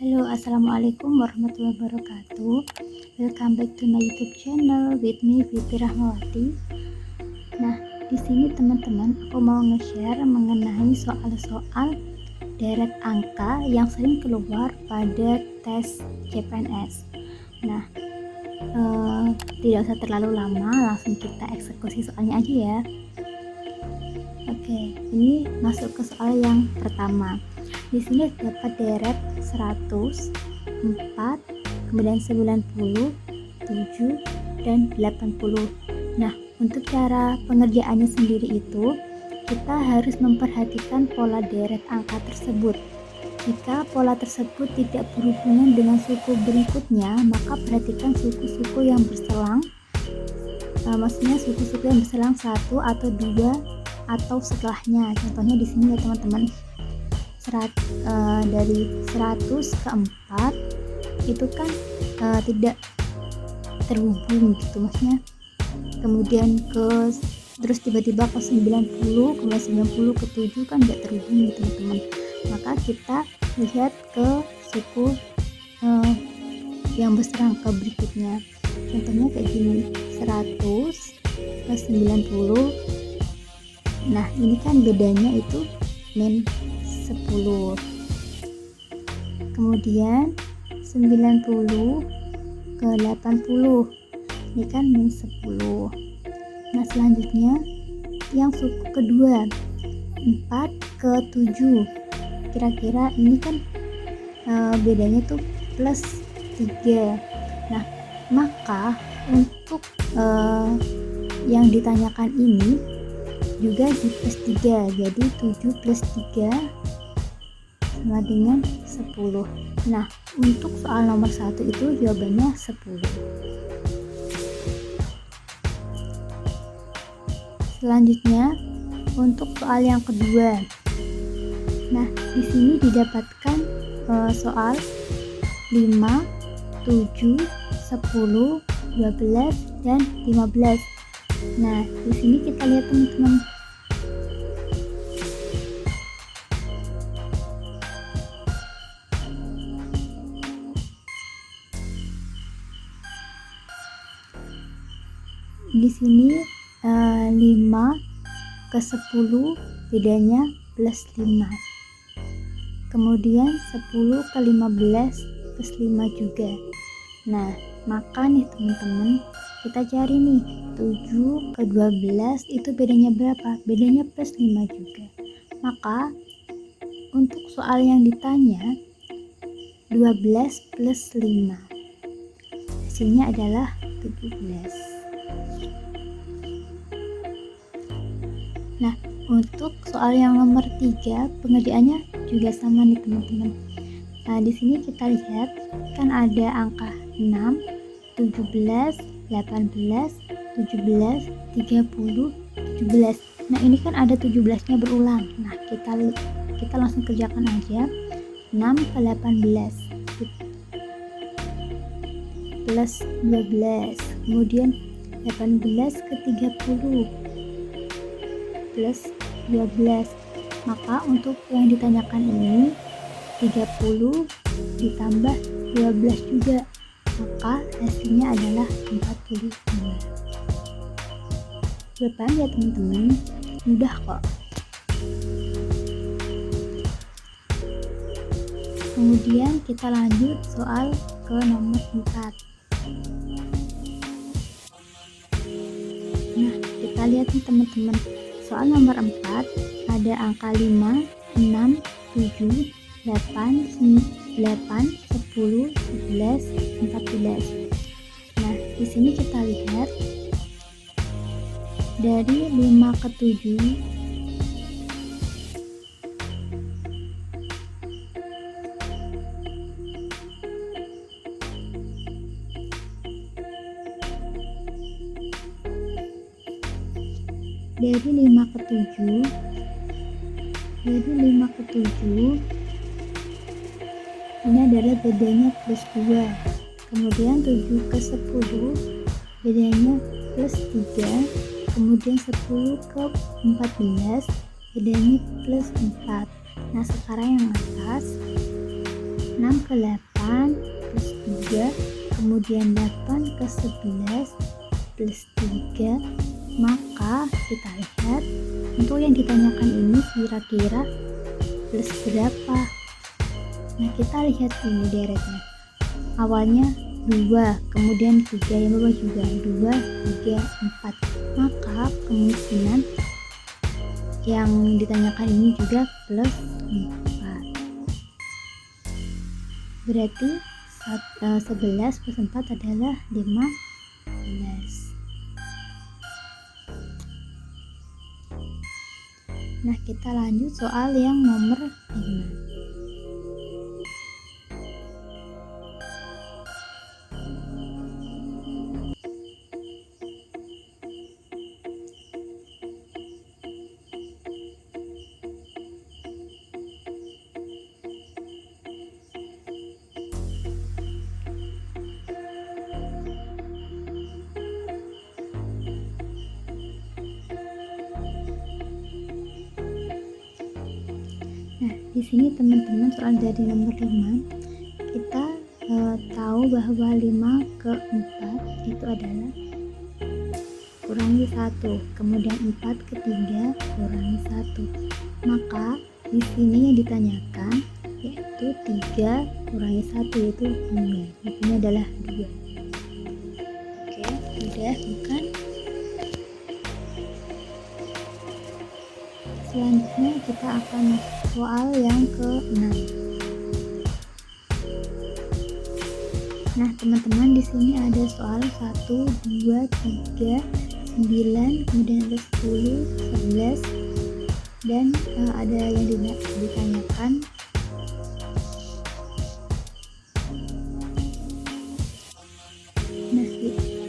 Halo, assalamualaikum warahmatullahi wabarakatuh. Welcome back to my YouTube channel with me Fitri Rahmawati. Nah, di sini teman-teman, aku mau nge-share mengenai soal-soal deret angka yang sering keluar pada tes CPNS. Nah, tidak usah terlalu lama, langsung kita eksekusi soalnya aja ya. Oke, ini masuk ke soal yang pertama. Di sini dapat deret 100, 4, kemudian 90, 7, dan 80. Nah, untuk cara pengerjaannya sendiri itu, kita harus memperhatikan pola deret angka tersebut. Jika pola tersebut tidak berhubungan dengan suku berikutnya, maka perhatikan suku-suku yang berselang. Maksudnya suku-suku yang berselang 1 atau 2 atau setelahnya. Contohnya di sini ya teman-teman. Dari 100 ke 4 itu kan tidak terhubung gitu, maksudnya kemudian terus tiba-tiba ke 90, kemudian 90 ke 7 kan tidak terhubung gitu teman-teman. Maka kita lihat ke suku yang berserang ke berikutnya. Contohnya kayak gini, 100 ke 90. Nah, ini kan bedanya itu min 10. Kemudian 90 ke 80. Ini kan min 10. Nah, selanjutnya yang suku kedua, 4 ke 7. Kira-kira ini kan bedanya tuh plus 3. Nah, maka untuk yang ditanyakan ini juga di plus 3, jadi 7 plus 3 sama dengan 10. Nah, untuk soal nomor 1 itu jawabannya 10. Selanjutnya untuk soal yang kedua. Nah, di sini didapatkan soal 5, 7, 10, 12, dan 15. Nah, di sini kita lihat teman-teman. Di sini 5 ke 10 bedanya plus 5. Kemudian 10 ke 15 plus 5 juga. Nah, maka nih teman-teman, kita cari nih 7 ke 12 itu bedanya berapa? Bedanya plus 5 juga. Maka untuk soal yang ditanya 12 plus 5, hasilnya adalah 17. Nah, untuk soal yang nomor 3 pengerjaannya juga sama nih teman-teman. Nah, di sini kita lihat kan ada angka 6, 17, 18, 17, 30, 17. Nah, ini kan ada 17-nya berulang. Nah, kita langsung kerjakan aja. 6 ke 18 plus 12. Kemudian 18 ke 30 plus 12. Maka untuk yang ditanyakan ini 30 ditambah 12 juga, maka hasilnya adalah 45. Paham ya teman-teman? Mudah kok. Kemudian kita lanjut soal ke nomor 4. Nah, kita lihat nih teman-teman. Soal nomor 4 ada angka 5, 6, 7, 8, 10, 11, 14. Nah, di sini kita lihat dari 5 ke 7 ini adalah bedanya plus 2. Kemudian 7 ke 10 bedanya plus 3. Kemudian 10 ke 14 bedanya plus 4. Nah, sekarang yang atas 6 ke 8 plus 3, kemudian 8 ke 11 plus 3. Maka kita lihat untuk yang ditanyakan ini kira-kira plus berapa. Nah, kita lihat ini deretnya. Awalnya 2, kemudian 3, yang bawah juga 2, 3, 4. Maka kemungkinan yang ditanyakan ini juga plus 4. Berarti 11 plus 4 adalah 15. Nah, kita lanjut soal yang nomor 5. Nah, di sini teman-teman soal dari nomor 5 kita tahu bahwa 5 ke 4 itu adalah kurangi 1, kemudian 4 ke 3 kurangi 1. Maka di sini yang ditanyakan yaitu 3 kurangi 1 yaitu 2. Ini adalah 2. Oke, udah bukan? Selanjutnya kita akan soal yang ke-6. Nah, teman-teman, di sini ada soal 1, 2, 3, 9, kemudian ada 10, 11, dan ada yang ditanyakan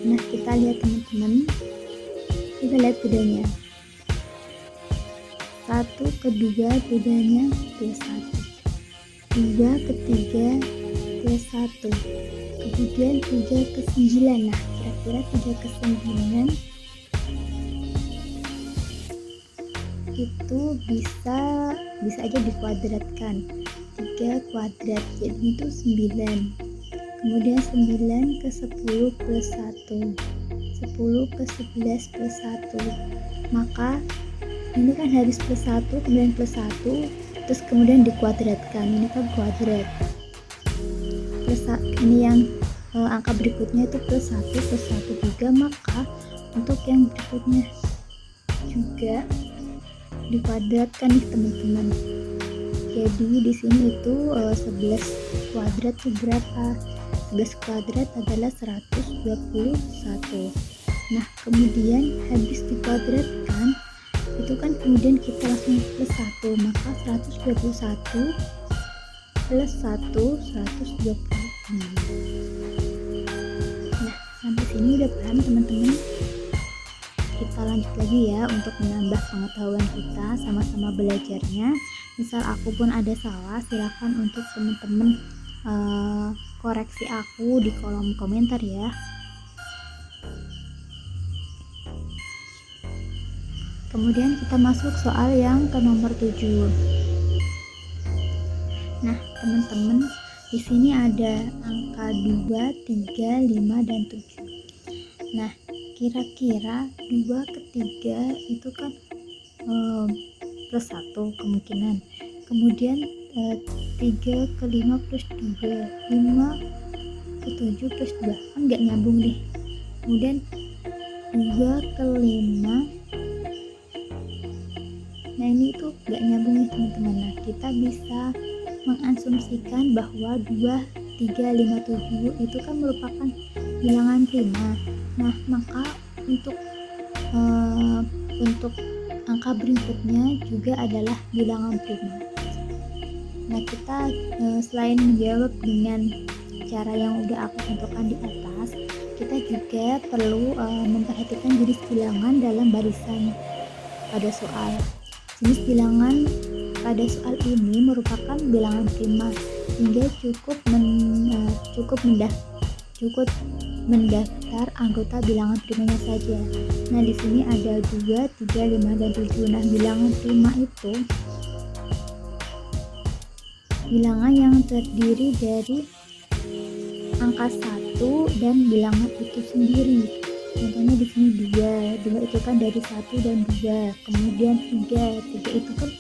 nah kita lihat teman-teman, kita lihat bedanya. 1 ke 2 bedanya plus 1, 2 ke 3 plus 1, kemudian 3 ke 9. Nah, kira-kira 3 ke 9 itu bisa aja dikuadratkan. 3 kuadrat jadi itu 9, kemudian 9 ke 10 plus 1, 10 ke 11 plus 1. Maka ini kan habis plus 1, kemudian plus 1, terus kemudian dikuadratkan. Ini kan kuadrat. Plus ini yang angka berikutnya itu plus 1 plus 1 juga, maka untuk yang berikutnya juga dikuadratkan nih teman-teman. Jadi di sini itu 11 kuadrat itu berapa? 11 kuadrat adalah 121. Nah, kemudian habis dikuadratkan itu kan kemudian kita langsung plus 1, maka 121 plus 1 129. Nah, sampai sini udah paham teman-teman? Kita lanjut lagi ya untuk menambah pengetahuan kita, sama-sama belajarnya. Misal aku pun ada salah, silakan untuk teman-teman koreksi aku di kolom komentar ya. Kemudian kita masuk soal yang ke nomor 7. Nah, teman-teman, di sini ada angka 2, 3, 5, dan 7. Nah, kira-kira 2 ke 3 itu kan plus 1 kemungkinan. Kemudian 3 ke 5 plus 2, 5 ke 7 plus 2. Kan nggak nyambung deh. Kemudian 2 ke 5. Nah, ini tuh nggak nyambung nih teman-teman. Nah, kita bisa mengasumsikan bahwa 2, 3, 5, 7 itu kan merupakan bilangan prima. Nah, maka untuk angka berikutnya juga adalah bilangan prima. Nah, kita selain menjawab dengan cara yang udah aku tentukan di atas, kita juga perlu memperhatikan jenis bilangan dalam barisan pada soal. Jenis bilangan pada soal ini merupakan bilangan prima, sehingga cukup mendaftar anggota bilangan primanya saja. Nah, di sini ada 2, 3, 5, dan 7. Nah, bilangan prima itu bilangan yang terdiri dari angka 1 dan bilangan itu sendiri. Contohnya di sini 2 itu kan dari 1 dan 2, kemudian 3 itu kan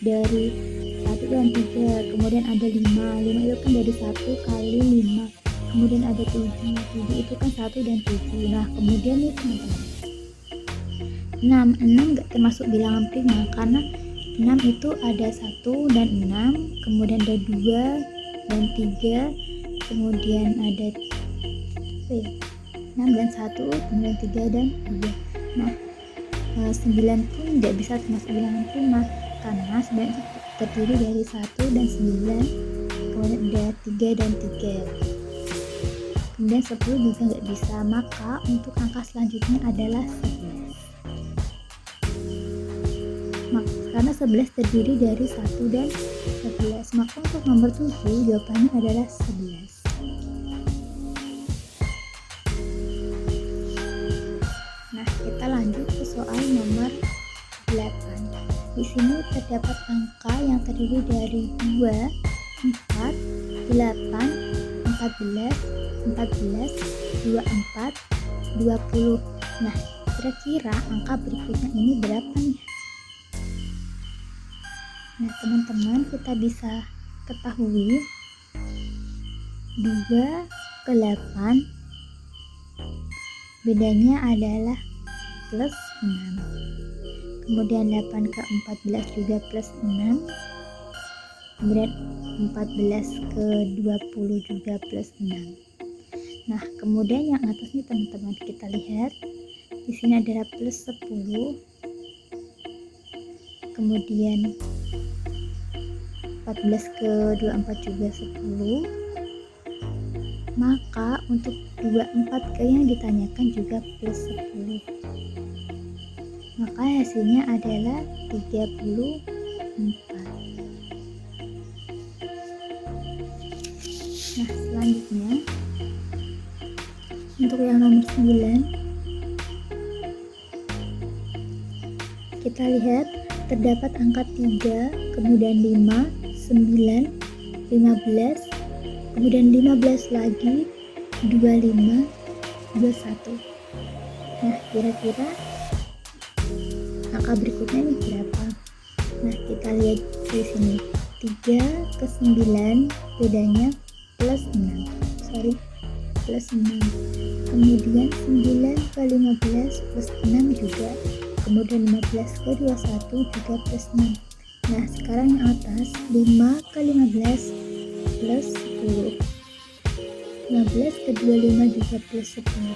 dari 1 dan 3, kemudian ada 5 itu kan dari 1 kali 5, kemudian ada 7 itu kan 1 dan 7. Nah kemudian nih teman-teman, 6 gak termasuk bilangan prima karena 6 itu ada 1 dan 6, kemudian ada 2 dan 3, kemudian ada 6 dan 1, kemudian 3 dan 2. Nah 9 pun gak bisa termasuk bilangan prima karena 9 itu terdiri dari 1 dan 9, kemudian ada 3 dan 3, kemudian 10 juga gak bisa, maka untuk angka selanjutnya adalah 11. Karena 11 terdiri dari 1 dan 11, maka untuk nomor 7 jawabannya adalah 11. Nah, kita lanjut ke soal nomor 8. Di sini terdapat angka yang terdiri dari 2, 4, 8, 14, 24, 20. Nah, kira-kira angka berikutnya ini berapa nih? Nah teman-teman, kita bisa ketahui 2 ke 8 bedanya adalah plus 6, kemudian 8 ke 14 juga plus 6, kemudian 14 ke 20 juga plus 6. Nah kemudian yang atas nih teman-teman, kita lihat di sini adalah plus 10, kemudian 14 ke 24 juga 10, maka untuk 24 ke yang ditanyakan juga plus 10, maka hasilnya adalah 34. Nah selanjutnya untuk yang nomor 9, kita lihat terdapat angka 3, kemudian 5, 9, 15, kemudian 15 lagi, 25, 21. Nah kira-kira angka berikutnya ini berapa? Nah kita lihat di sini 3 ke 9 bedanya plus 6, plus 6, kemudian 9 ke 15 plus 6 juga, kemudian 15 ke 21 juga plus 6. Nah sekarang yang atas 5 ke 15 plus 10, 15 ke 25 juga plus 10,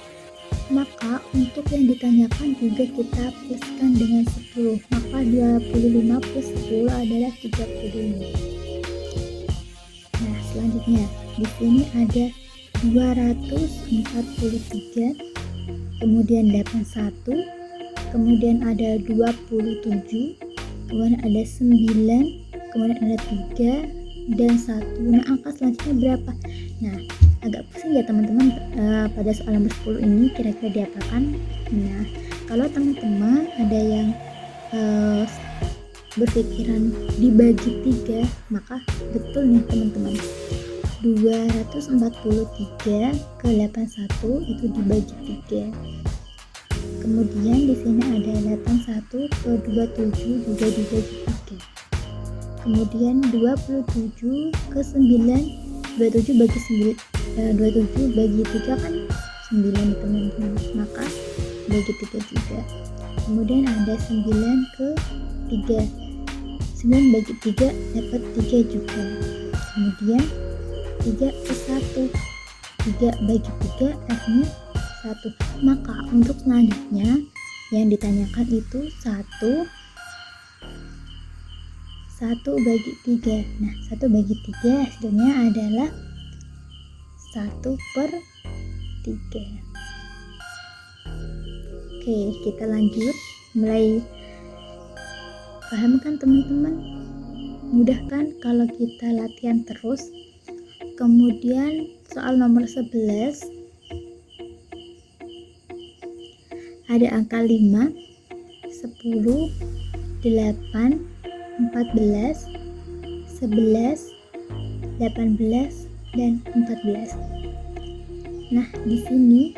maka untuk yang ditanyakan juga kita pluskan dengan 10, maka 25 plus 10 adalah 35. Nah selanjutnya di sini ada 243, kemudian 81, kemudian ada 27, kemudian ada 9, kemudian ada 3 dan 1. Nah angka selanjutnya berapa? Nah agak pusing ya teman-teman pada soal nomor 10 ini kira-kira diapakan. Nah kalau teman-teman ada yang berpikiran dibagi 3, maka betul nih teman-teman, 243 ke 81 itu dibagi 3. Kemudian di sini ada 81 ke 27 juga dibagi 3. Kemudian 27 ke 9, 27 bagi 9, 27 bagi 3 kan 9 teman-teman, maka bagi 3 juga. Kemudian ada 9 ke 3, 9 bagi 3 dapat 3 juga. Kemudian 3 ke 1, 3 bagi 3 akhirnya 1. Maka untuk selanjutnya yang ditanyakan itu 1 bagi 3. Nah 1 bagi 3 hasilnya adalah 1/3. Oke, kita lanjut. Mulai paham kan teman-teman? Mudah kan kalau kita latihan terus? Kemudian soal nomor 11 ada angka 5, 10, 8, 14, 11, 18, dan 14. Nah, di sini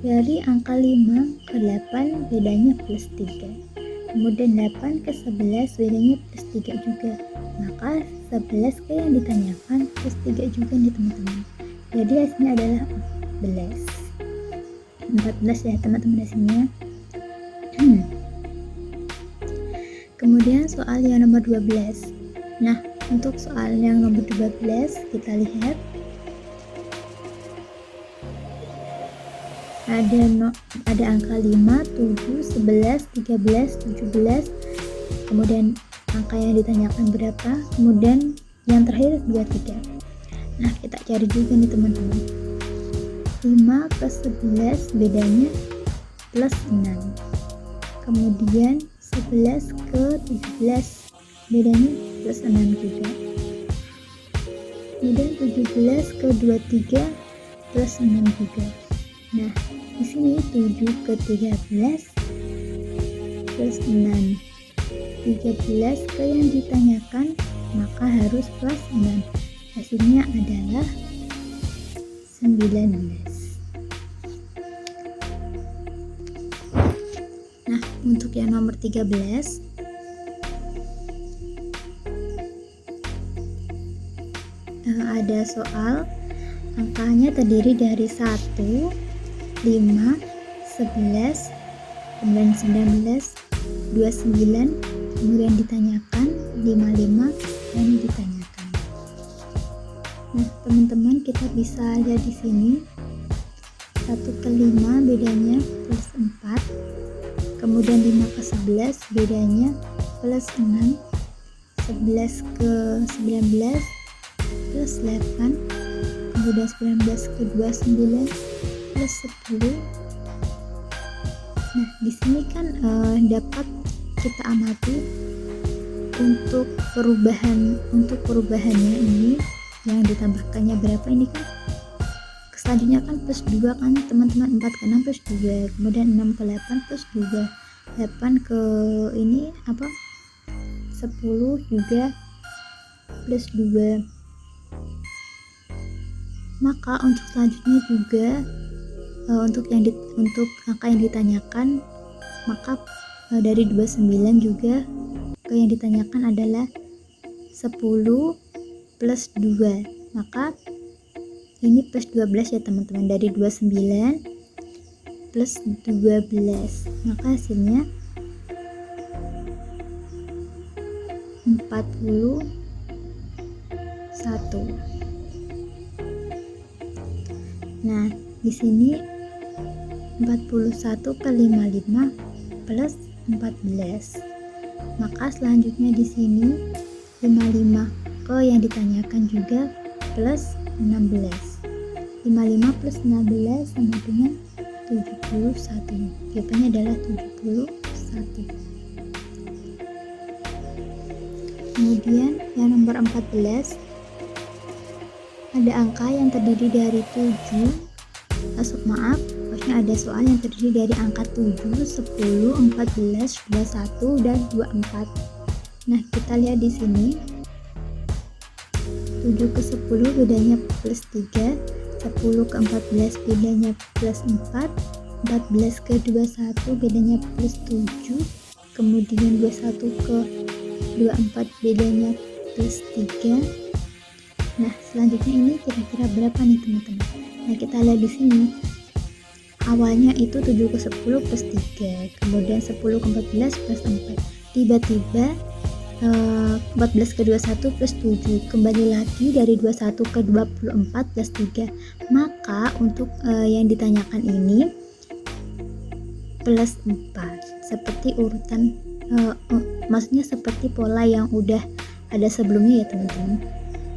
dari angka 5 ke 8 bedanya plus 3. Kemudian 8 ke 11 bedanya plus 3 juga. Maka 11 ke yang ditanyakan plus 3 juga nih teman-teman. Jadi hasilnya adalah 14. 14 ya teman-teman hasilnya. Kemudian soal yang nomor 12. Nah, untuk soal yang nomor 12 kita lihat ada angka 5, 7, 11, 13, 17. Kemudian angka yang ditanyakan berapa? Kemudian yang terakhir 23. Nah, kita cari juga nih teman-teman. 5 ke 11 bedanya plus 6. Kemudian 11 ke 17 bedanya plus 6 juga. Kemudian 17 ke 23 plus 6 juga. Nah, di sini 7 ke 13 plus 6. 13 ke yang ditanyakan maka harus plus 6. Hasilnya adalah 19. Nah, untuk yang nomor 13 ada soal angkanya terdiri dari 1, 5, 11, kemudian 19, 29, kemudian ditanyakan 55, dan ditanyakan. Nah, teman-teman kita bisa lihat di sini 1 ke 5 bedanya plus 4, kemudian 5 ke 11 bedanya plus 6, 11 ke 19 plus 8, kemudian 19 ke 29 plus 10. Nah, di sini kan dapat kita amati untuk perubahannya ini yang ditambahkannya berapa ini kan selanjutnya kan plus 2 kan teman-teman, 4 ke 6 plus 2, kemudian 6 ke 8 plus 2, 8 ke ini 10 juga plus 2. Maka untuk selanjutnya juga untuk angka yang ditanyakan maka dari 29 juga ke yang ditanyakan adalah 10 plus 2, maka ini plus 12 ya teman-teman, dari 29 plus 12 maka hasilnya 41. Nah, di sini 41 ke 55 plus 14. Maka selanjutnya di sini 55 ke yang ditanyakan juga plus 16. 55 plus 16 sama dengan 71. Jawabannya adalah 71. Kemudian yang nomor 14 ada angka yang terdiri dari 7, maksudnya ada soal yang terdiri dari angka 7, 10, 14, 21, dan 24. Nah, kita lihat di sini 7 ke 10 bedanya plus 3, 10 ke 14 bedanya plus 4, 14 ke 21 bedanya plus 7, kemudian 21 ke 24 bedanya plus 3. Nah, selanjutnya ini kira-kira berapa nih teman-teman? Nah, kita lihat di sini. Awalnya itu 7 ke 10 plus 3, kemudian 10 ke 14 plus 4. Tiba-tiba 14 ke 21 plus 7. Kembali lagi dari 21 ke 24 plus 3. Maka untuk yang ditanyakan ini plus 4. Seperti urutan maksudnya seperti pola yang udah ada sebelumnya ya teman-teman.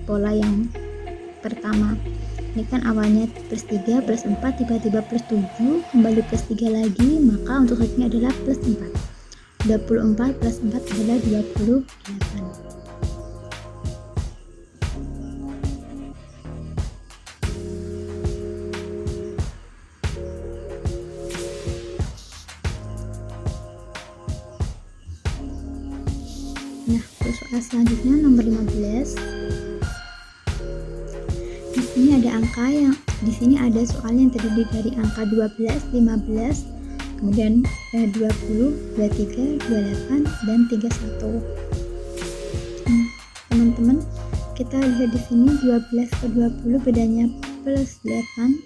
Pola yang pertama ini kan awalnya plus 3 plus 4 tiba-tiba plus 7 kembali plus 3 lagi, maka untuk selanjutnya adalah plus 4. 24 plus 4 adalah 28. Nah, soal selanjutnya nomor 15. Ini ada angka yang di sini ada soal yang terdiri dari angka 12, 15, kemudian 20, 23, 28 dan 31. Teman-teman, kita lihat di sini 12 ke 20 bedanya plus 8,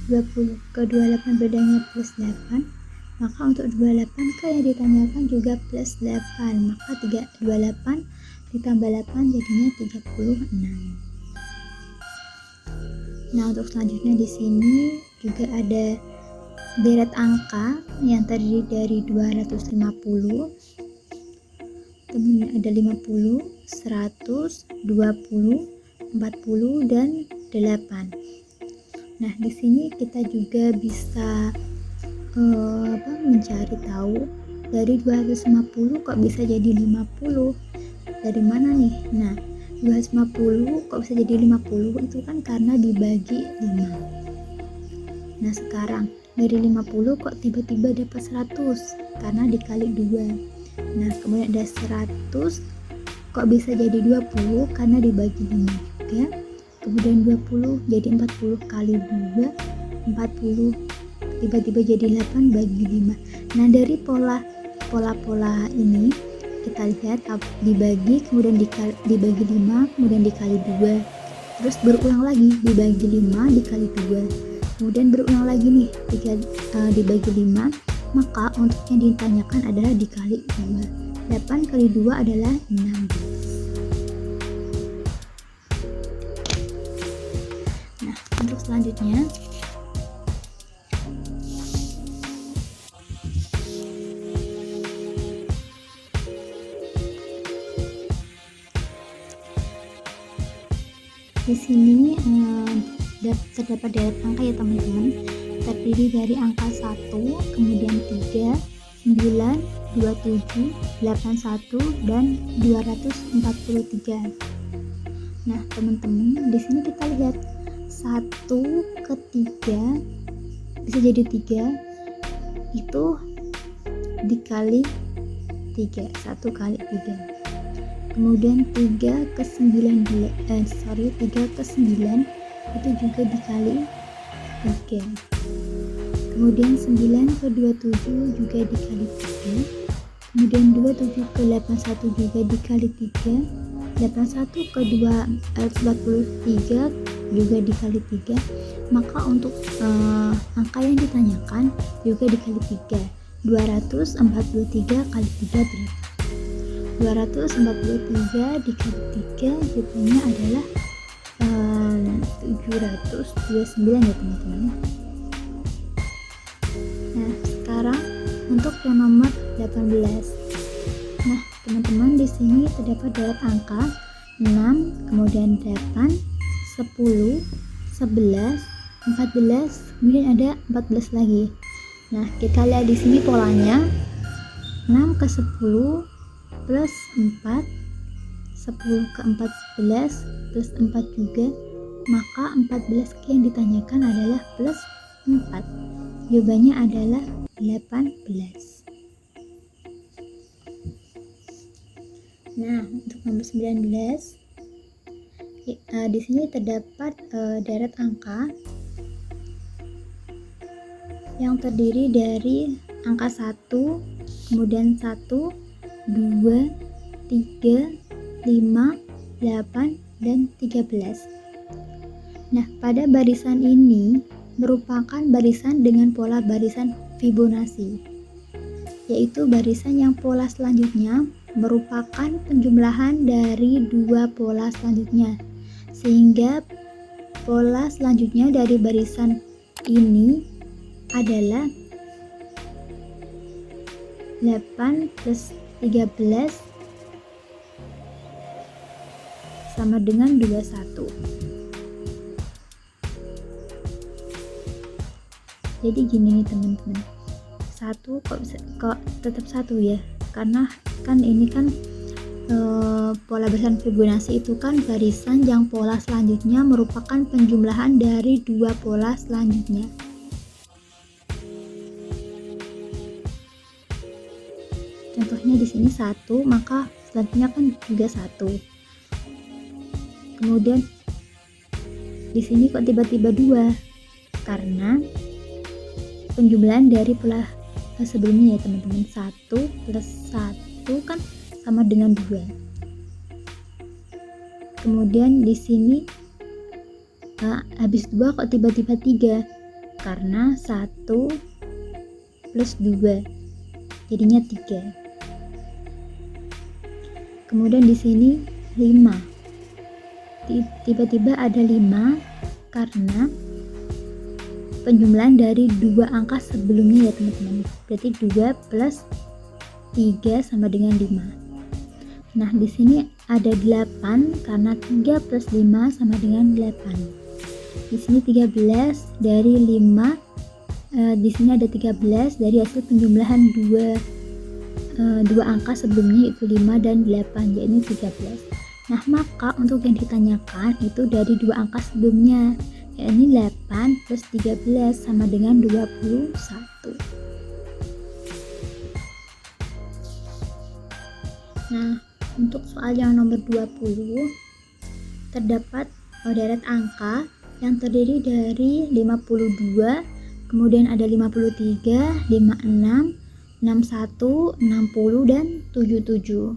20 ke 28 bedanya plus 8. Maka untuk 28 yang ditanyakan juga plus 8. Maka 28 ditambah 8 jadinya 36. Nah, untuk selanjutnya di sini juga ada deret angka yang terdiri dari 250, kemudian ada 50, 100, 20, 40 dan 8. Nah, di sini kita juga bisa mencari tahu dari 250 kok bisa jadi 50. Dari mana nih? Nah, 250 kok bisa jadi 50 itu kan karena dibagi 5. Nah, sekarang dari 50 kok tiba-tiba dapat 100 karena dikali 2. Nah, kemudian ada 100 kok bisa jadi 20 karena dibagi 5 juga. Kemudian 20 jadi 40 kali 2, 40 tiba-tiba jadi 8 bagi 5. Nah, dari pola-pola ini kita lihat dibagi, kemudian dibagi 5, kemudian dikali 2, terus berulang lagi dibagi 5 dikali 2, kemudian berulang lagi nih dibagi 5. Maka untuk yang ditanyakan adalah dikali 2. 8 kali 2 adalah 16. Nah, untuk selanjutnya di sini terdapat deret angka ya teman-teman, terdiri dari angka 1, kemudian 3, 9, 27, 81 dan 243. Nah, teman-teman, di sini kita lihat 1 ke 3 bisa jadi 3, itu dikali 3, 1 kali 3. Kemudian 3 ke 9 itu juga dikali 3. Kemudian 9 ke 27 juga dikali 3. Kemudian 27 ke 81 juga dikali 3. 81 ke 243 juga dikali 3. Maka untuk angka yang ditanyakan juga dikali 3. 243 kali 3 berapa? 243 dikali 3 jawabannya adalah 729 ya teman-teman. Nah, sekarang untuk yang nomor 18. Nah, teman-teman, di sini terdapat deret angka 6, kemudian 8, 10, 11, 14, kemudian ada 14 lagi. Nah, kita lihat di sini polanya. 6 ke 10 plus 4, 10 ke 14 plus 4 juga, maka 14 yang ditanyakan adalah plus 4. Jawabannya adalah 18. Nah, untuk nomor 19 di sini terdapat deret angka yang terdiri dari angka 1, kemudian 1, 2, 3, 5, 8, dan 13. Nah, pada barisan ini merupakan barisan dengan pola barisan Fibonacci, yaitu barisan yang pola selanjutnya merupakan penjumlahan dari dua pola selanjutnya, sehingga pola selanjutnya dari barisan ini adalah 8 plus 13 sama dengan 21. Jadi gini nih teman-teman, 1 kok tetap 1 ya, karena kan ini kan pola barisan Fibonacci itu kan barisan yang pola selanjutnya merupakan penjumlahan dari dua pola selanjutnya. Contohnya di sini 1, maka selanjutnya kan juga 1. Kemudian di sini kok tiba-tiba 2? Karena penjumlahan dari pola sebelumnya ya teman-teman. 1 plus 1 kan sama dengan 2. Kemudian di sini habis 2 kok tiba-tiba 3? Karena 1 plus 2 jadinya 3. Kemudian di sini 5. Tiba-tiba ada 5 karena penjumlahan dari 2 angka sebelumnya ya teman-teman. Berarti 2 plus 3 sama dengan 5. Nah, di sini ada 8 karena 3 plus 5 sama dengan 8. Di sini 13 dari 5. Di sini ada 13 dari hasil penjumlahan 2 angka sebelumnya, yaitu 5 dan 8, yaitu 13. Nah, maka untuk yang ditanyakan itu dari 2 angka sebelumnya, yakni 8 plus 13 sama dengan 21. Nah, untuk soal yang nomor 20, terdapat deret angka yang terdiri dari 52, kemudian ada 53, 56, 61, 60, dan 77.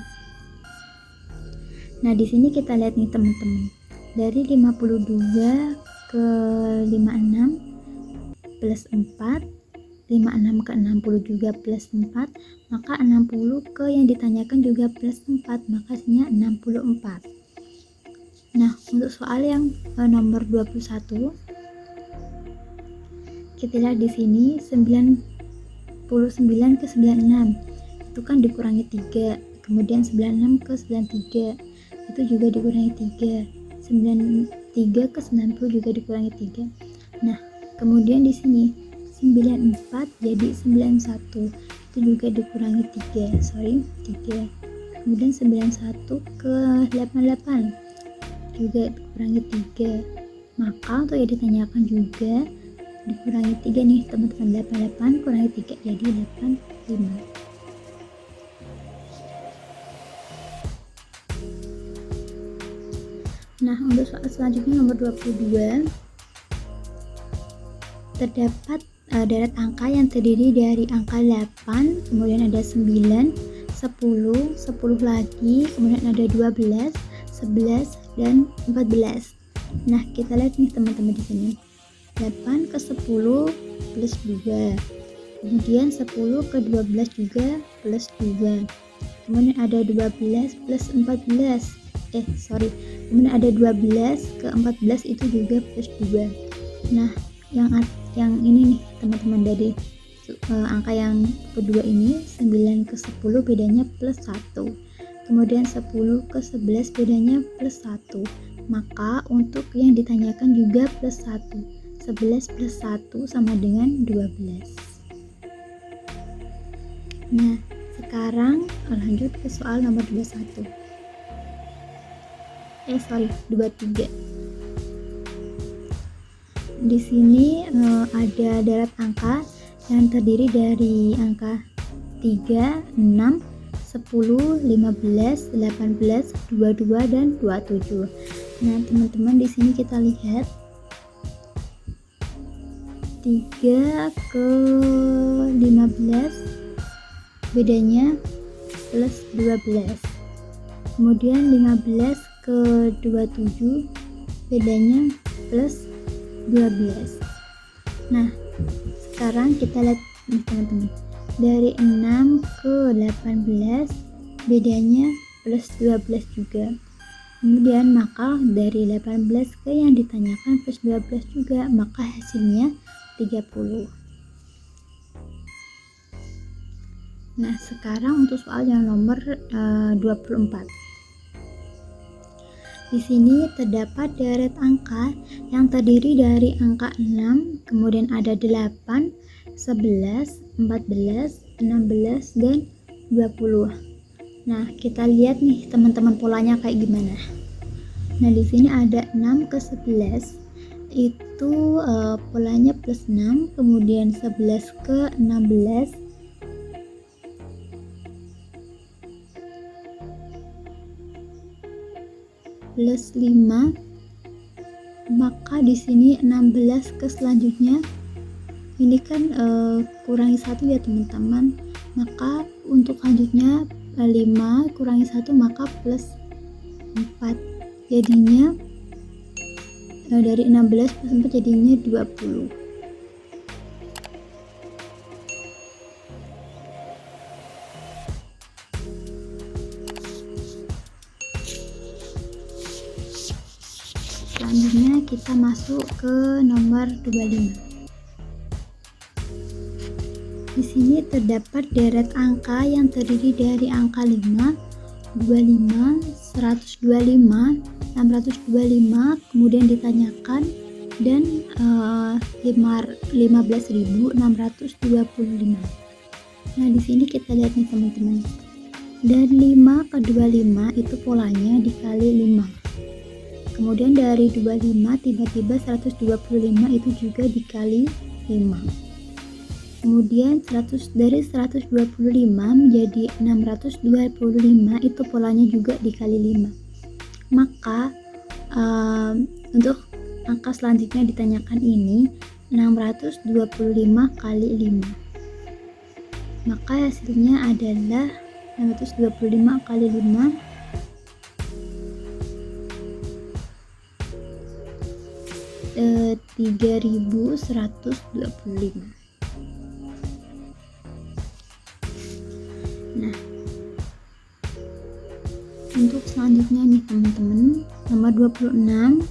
Nah, di sini kita lihat nih teman-teman. Dari 52 ke 56 plus 4, 56 ke 60 juga plus 4, maka 60 ke yang ditanyakan juga plus 4, maka hasilnya 64. Nah, untuk soal yang nomor 21, kita lihat di sini 99 ke 96 itu kan dikurangi 3, kemudian 96 ke 93 itu juga dikurangi 3, 93 ke 90 juga dikurangi 3. Nah, kemudian di sini 94 jadi 91 itu juga dikurangi 3. Kemudian 91 ke 88 juga dikurangi 3. Maka untuk yang ditanyakan juga dikurangi 3 nih teman-teman. 88 kurangi 3 jadi 85. Nah, untuk soal selanjutnya nomor 22, terdapat deret angka yang terdiri dari angka 8, kemudian ada 9, 10, 10 lagi, kemudian ada 12, 11, dan 14. Nah, kita lihat nih teman-teman di sini. 8 ke 10 plus 2. Kemudian 10 ke 12 juga plus 2. Kemudian ada 12 plus 14. Kemudian ada 12 ke 14 itu juga plus 2. Nah, yang ini nih teman-teman, dari angka yang kedua ini 9 ke 10 bedanya plus 1. Kemudian 10 ke 11 bedanya plus 1. Maka untuk yang ditanyakan juga plus 1. 11 plus 1 sama dengan 12. Nah, sekarang lanjut ke soal nomor 23. Di sini ada deret angka yang terdiri dari angka 3, 6, 10, 15, 18, 22, dan 27. Nah, teman-teman di sini kita lihat 3 ke 15 bedanya plus 12. Kemudian 15 ke 27 bedanya plus 12. Nah, sekarang kita lihat nih teman-teman. Dari 6 ke 18 bedanya plus 12 juga. Kemudian maka dari 18 ke yang ditanyakan plus 12 juga, maka hasilnya 30. Nah, sekarang untuk soal yang nomor 24. Di sini terdapat deret angka yang terdiri dari angka 6, kemudian ada 8, 11, 14, 16, dan 20. Nah, kita lihat nih teman-teman polanya kayak gimana. Nah, di sini ada 6 ke 11. Itu polanya plus 6, kemudian 11 ke 16 plus 5, maka di sini 16 ke selanjutnya ini kan kurangi 1 ya teman-teman, maka untuk selanjutnya 5 kurangi 1 maka plus 4, jadinya dari 16 plus 4 jadinya 20. Selanjutnya kita masuk ke nomor 25. Di sini terdapat deret angka yang terdiri dari angka 5, 25, 125, 625, kemudian ditanyakan, dan 15.625. Nah, di sini kita lihat nih teman-teman. Dari 5 ke 25 itu polanya dikali 5. Kemudian dari 25 tiba-tiba 125 itu juga dikali 5. Kemudian dari 125 menjadi 625 itu polanya juga dikali 5. Maka untuk angka selanjutnya ditanyakan ini 625 kali 5. Maka hasilnya adalah 625 kali 5 3.125. Nah, untuk selanjutnya nih teman-teman, nomor 26.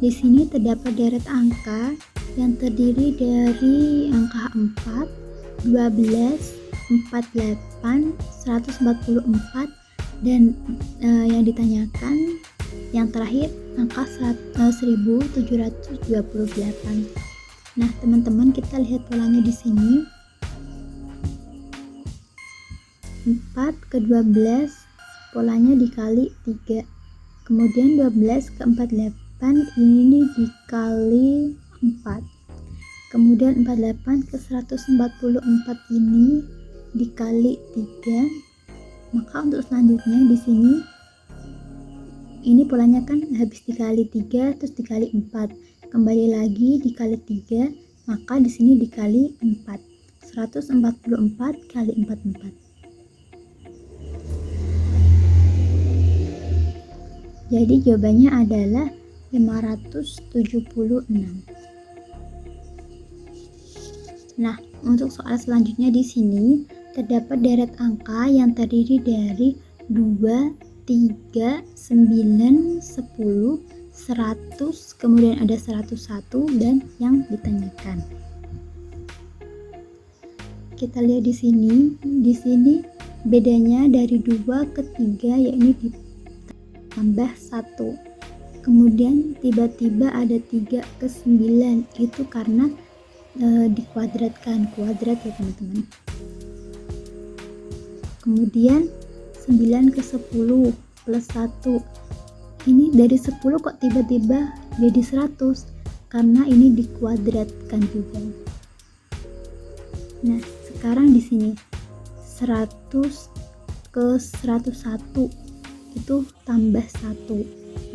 Di sini terdapat deret angka yang terdiri dari angka 4, 12, 48, 144, dan yang ditanyakan yang terakhir angka 1728. Nah, teman-teman, kita lihat polanya di sini. 4 ke 12 polanya dikali 3. Kemudian 12 ke 48 ini dikali 4. Kemudian 48 ke 144 ini dikali 3. Maka untuk selanjutnya di sini ini polanya kan habis dikali 3 terus dikali 4. Kembali lagi dikali 3, maka di sini dikali 4. 144 kali 44. Jadi jawabannya adalah 576. Nah, untuk soal selanjutnya di sini terdapat deret angka yang terdiri dari 2, 3, 9, 10, 100, kemudian ada 101 dan yang ditanyakan. Kita lihat di sini. Di sini bedanya dari 2 ke 3 yakni tambah 1. Kemudian tiba-tiba ada 3 ke 9, itu karena dikuadratkan, kuadrat ya teman-teman. Kemudian 9 ke 10 plus 1, ini dari 10 kok tiba-tiba jadi 100, karena ini dikuadratkan juga. Nah, sekarang di sini 100 ke 101 itu tambah 1,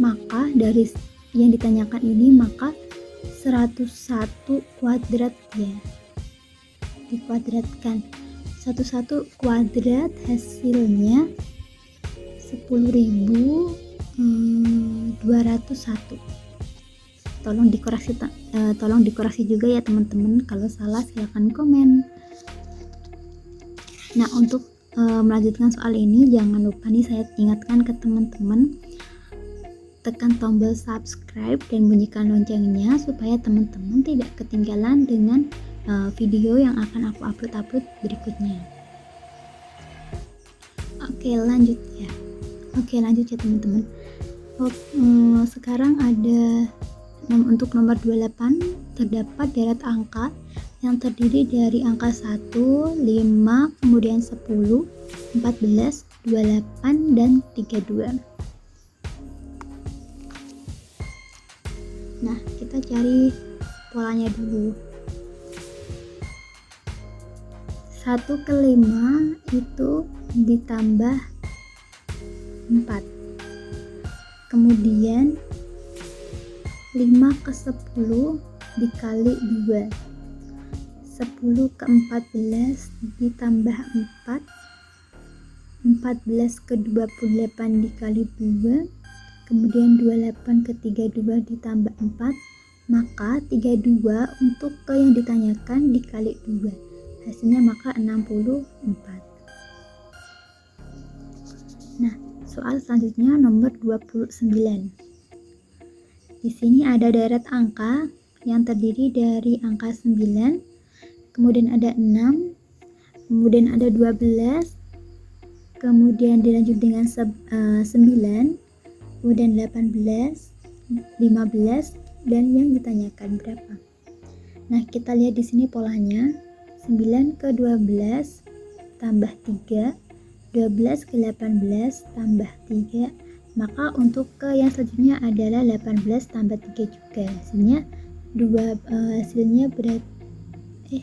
maka dari yang ditanyakan ini maka 101 kuadrat ya, dikuadratkan. 101 kuadrat hasilnya 10.201. Tolong dikoreksi juga ya teman-teman, kalau salah silahkan komen. Nah, untuk melanjutkan soal ini, jangan lupa nih saya ingatkan ke teman-teman, tekan tombol subscribe dan bunyikan loncengnya supaya teman-teman tidak ketinggalan dengan video yang akan aku upload berikutnya. Oke, lanjut ya teman-teman. Sekarang ada untuk nomor 28 terdapat deret angka yang terdiri dari angka 1, 5, kemudian 10, 14, 28, dan 32. Nah, kita cari polanya dulu. 1 ke 5 itu ditambah 4. Kemudian 5 ke 10 dikali 2, 10 ke 14 ditambah 4, 14 ke 28 dikali 2, kemudian 28 ke 32 ditambah 4, maka 32 untuk ke yang ditanyakan dikali 2, hasilnya maka 64. Nah, soal selanjutnya nomor 29. Di sini ada deret angka yang terdiri dari angka 9, kemudian ada 6, kemudian ada 12, kemudian dilanjut dengan 9, kemudian 18, 15, dan yang ditanyakan berapa. Nah, kita lihat di sini polanya. 9 ke 12 tambah 3, 12 ke 18 tambah 3, maka untuk ke yang selanjutnya adalah 18 tambah 3 juga. Hasilnya berarti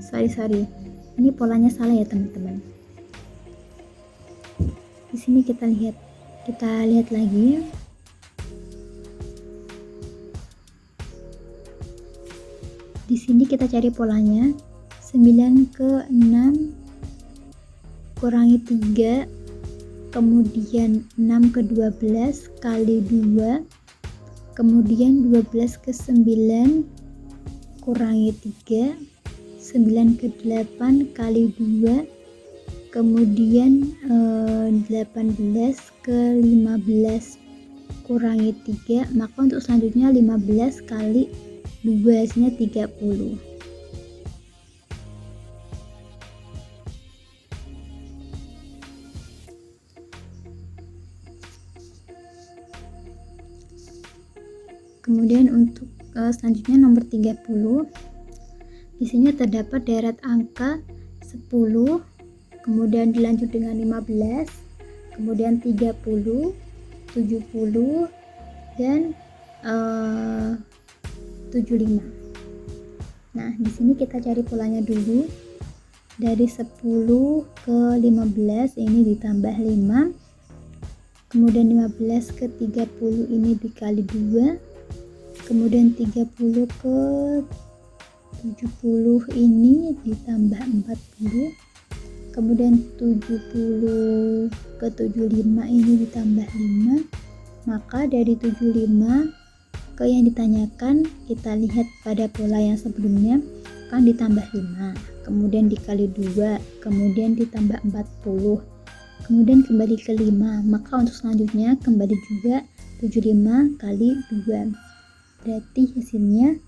sorry. Ini polanya salah ya, teman-teman. Di sini kita lihat lagi. Di sini kita cari polanya. 9 ke 6 kurangi 3, kemudian 6 ke 12 kali 2, kemudian 12 ke 9 kurangi 3, 9 ke 8 kali 2, kemudian 18 ke 15 kurangi 3, maka untuk selanjutnya 15 kali 2 hasilnya 30. Kemudian untuk selanjutnya nomor 30. Di sini terdapat deret angka 10, kemudian dilanjut dengan 15, kemudian 30, 70, dan 75. Nah, di sini kita cari polanya dulu. Dari 10 ke 15 ini ditambah 5, kemudian 15 ke 30 ini dikali 2, kemudian 30 ke 70 ini ditambah 40, kemudian 70 ke 75 ini ditambah 5, maka dari 75 ke yang ditanyakan kita lihat pada pola yang sebelumnya kan ditambah 5, kemudian dikali 2, kemudian ditambah 40, kemudian kembali ke 5, maka untuk selanjutnya kembali juga 75 kali 2, berarti hasilnya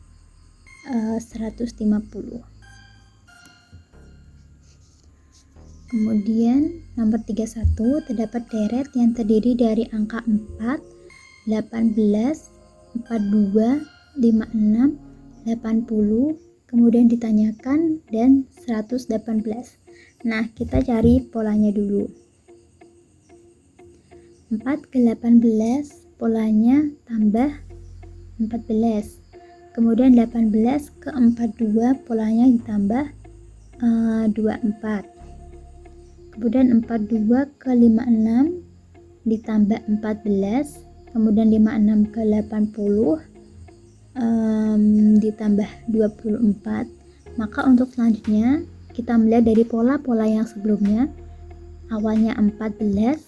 150. Kemudian nomor 31, terdapat deret yang terdiri dari angka 4, 18, 42, 56, 80, kemudian ditanyakan, dan 118. Nah, kita cari polanya dulu. 4 ke 18 polanya tambah 14, kemudian 18 ke 42 polanya ditambah 24, kemudian 42 ke 56 ditambah 14, kemudian 56 ke 80 ditambah 24, maka untuk selanjutnya kita melihat dari pola-pola yang sebelumnya. Awalnya 14,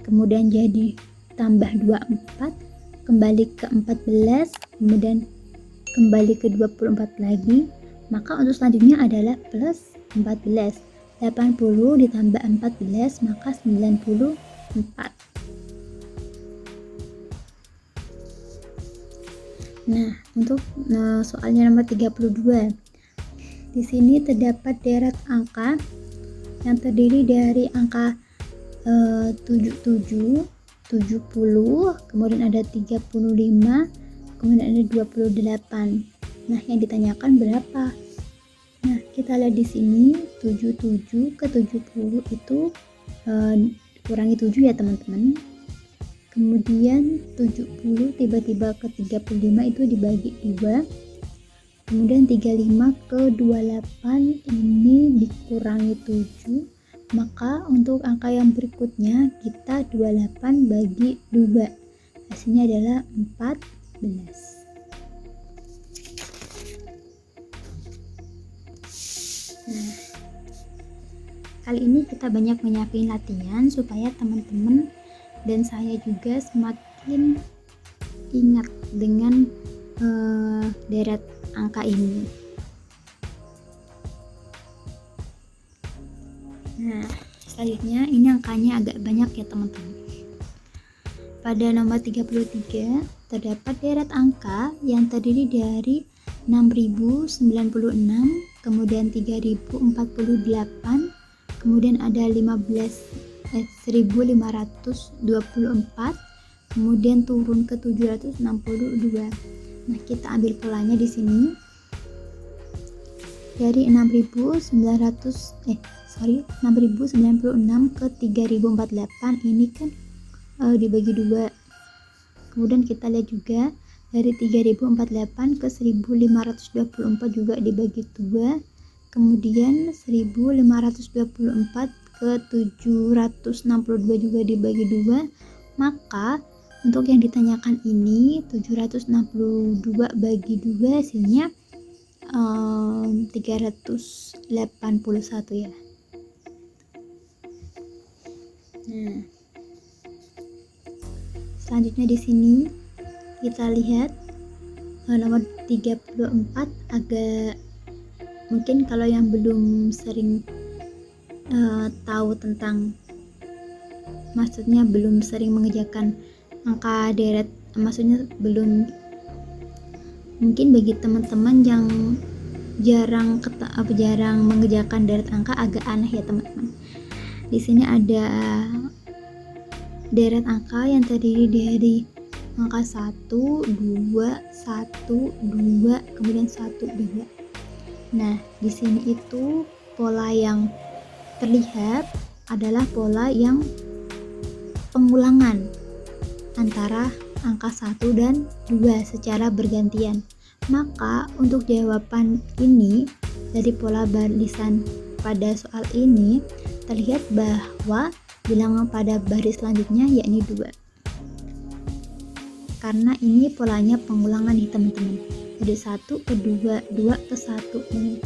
kemudian jadi tambah 24, kembali ke 14, kemudian kembali ke 24 lagi, maka untuk selanjutnya adalah plus 14, 80 ditambah 14 maka 94. Nah, untuk soalnya nomor 32. Di sini terdapat deret angka yang terdiri dari angka 77, 70, kemudian ada 35, kemudian ada 28. Nah, yang ditanyakan berapa? Nah, kita lihat di sini 77 ke 70 itu kurangi 7 ya, teman-teman. Kemudian 70 tiba-tiba ke 35 itu dibagi 2. Kemudian 35 ke 28 ini dikurangi 7, Maka untuk angka yang berikutnya kita 28 bagi 2. Hasilnya adalah 14. Nah, kali ini kita banyak menyiapin latihan supaya teman-teman dan saya juga semakin ingat dengan deret angka ini. Nah, selanjutnya ini angkanya agak banyak ya teman-teman. Pada nomor 33 terdapat deret angka yang terdiri dari 6096, kemudian 3048, kemudian ada 1524, kemudian turun ke 762. Nah, kita ambil polanya di sini. Dari 6096 ke 3048 ini kan dibagi 2. Kemudian kita lihat juga dari 3048 ke 1524 juga dibagi 2. Kemudian 1524 ke 762 juga dibagi 2. Maka untuk yang ditanyakan ini 762 bagi 2 hasilnya 381 ya. Nah, selanjutnya di sini kita lihat nomor 34 agak mungkin kalau yang belum sering tahu tentang, maksudnya belum sering mengerjakan angka deret, maksudnya belum, mungkin bagi teman-teman yang jarang mengerjakan deret angka agak aneh ya teman-teman. Di sini ada deret angka yang terdiri dari angka 1, 2, 1, 2, kemudian 1, 2. Nah, di sini itu pola yang terlihat adalah pola yang pengulangan antara angka 1 dan 2 secara bergantian. Maka untuk jawaban ini dari pola barisan pada soal ini terlihat bahwa bilangan pada baris selanjutnya yakni 2. Karena ini polanya pengulangan nih teman-teman. Dari 1 ke 2, 2 ke 1, 1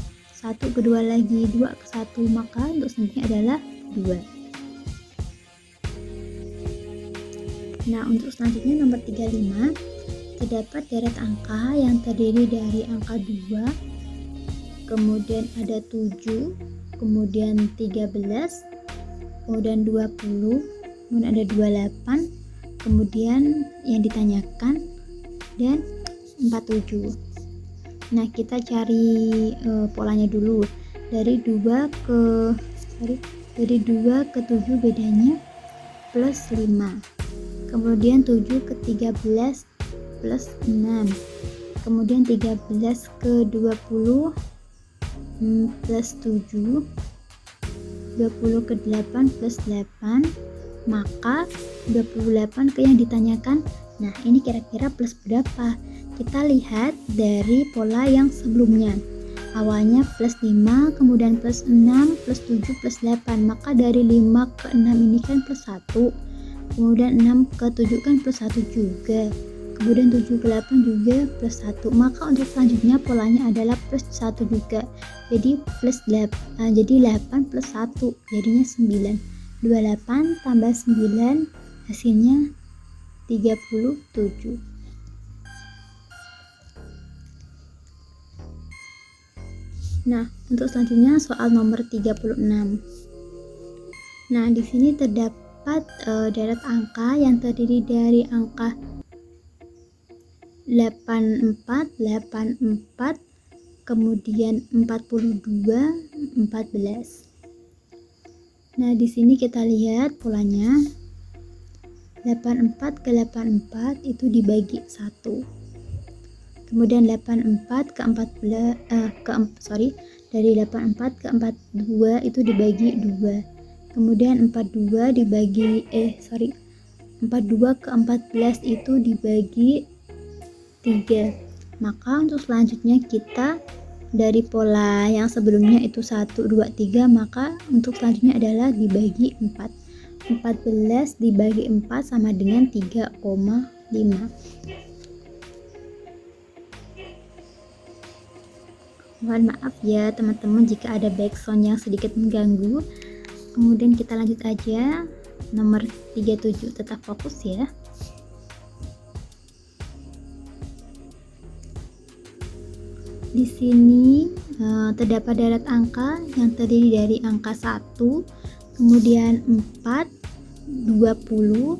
ke 2 lagi, 2 ke 1, maka untuk selanjutnya adalah 2. Nah, untuk selanjutnya nomor 35 terdapat deret angka yang terdiri dari angka 2, kemudian ada 7, kemudian 13, kemudian 20, kemudian ada 28, kemudian yang ditanyakan dan 47. Nah, kita cari polanya dulu. Dari 2 ke 7 bedanya plus 5. Kemudian 7 ke 13 plus 6. Kemudian 13 ke 20 plus 7. 20 ke 8 plus 8. Maka 28 ke yang ditanyakan. Nah, ini kira-kira plus berapa? Kita lihat dari pola yang sebelumnya. Awalnya plus 5, kemudian plus 6, plus 7, plus 8. Maka dari 5 ke 6 ini kan plus 1. Kemudian 6 ke 7 kan plus 1 juga. Kemudian 7 ke 8 juga plus 1. Maka untuk selanjutnya polanya adalah plus 1 juga. Jadi plus 8, jadi 8 plus 1 jadinya 9. 28 tambah 9 hasilnya 37. Nah, untuk selanjutnya soal nomor 36. Nah, di sini terdapat deret angka yang terdiri dari angka 84, 84, kemudian 42, 14. Nah, di sini kita lihat polanya. 84 ke 84 itu dibagi 1. Kemudian 84 ke 14 dari 84 ke 42 itu dibagi 2. Kemudian 42 dibagi 42 ke 14 itu dibagi 3. Maka untuk selanjutnya kita dari pola yang sebelumnya itu 1, 2, 3, maka untuk selanjutnya adalah dibagi 4. 14 dibagi 4 sama dengan 3,5. Mohon maaf ya teman-teman jika ada background yang sedikit mengganggu. Kemudian kita lanjut aja. Nomor 37, tetap fokus ya. Di sini terdapat deret angka yang terdiri dari angka 1, kemudian 4, 20,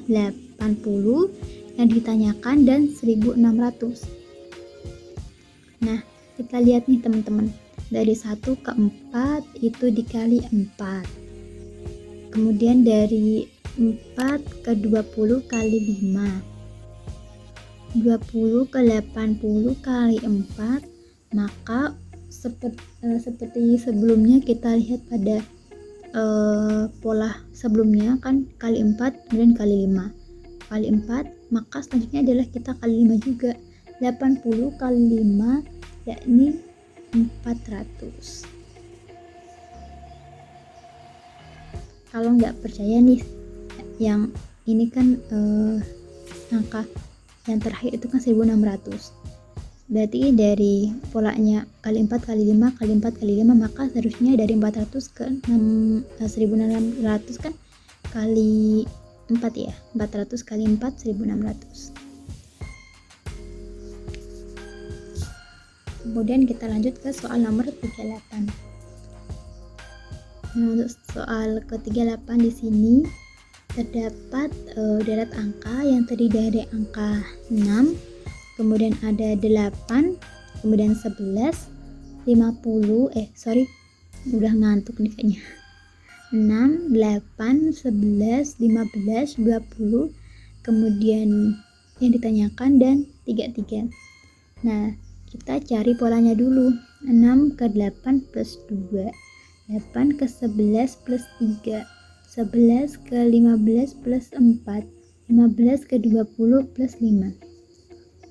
80 yang ditanyakan dan 1600. Nah, kita lihat nih teman-teman. Dari 1 ke 4 itu dikali 4. Kemudian dari 4 ke 20 kali 5. 20 ke 80 kali 4. Maka seperti sebelumnya kita lihat pada pola sebelumnya kan kali 4 kemudian kali 5 kali 4, maka selanjutnya adalah kita kali 5 juga. 80 kali 5 yakni 400. Kalau nggak percaya nih, yang ini kan angka yang terakhir itu kan 1600. Berarti dari polanya kali 4 kali 5 kali 4 kali 5, maka seharusnya dari 400 ke 1600 kan kali 4 ya. 400 kali 4 1600. Kemudian kita lanjut ke soal nomor 38. Nah, untuk soal ke-38 di sini terdapat deret angka yang terdiri dari angka 6, kemudian ada 8, kemudian 11, 50, udah ngantuk nih kayaknya. 6, 8, 11, 15, 20, kemudian yang ditanyakan dan 33. Nah, kita cari polanya dulu. 6 ke 8 plus 2, 8 ke 11 plus 3, 11 ke 15 plus 4, 15 ke 20 plus 5.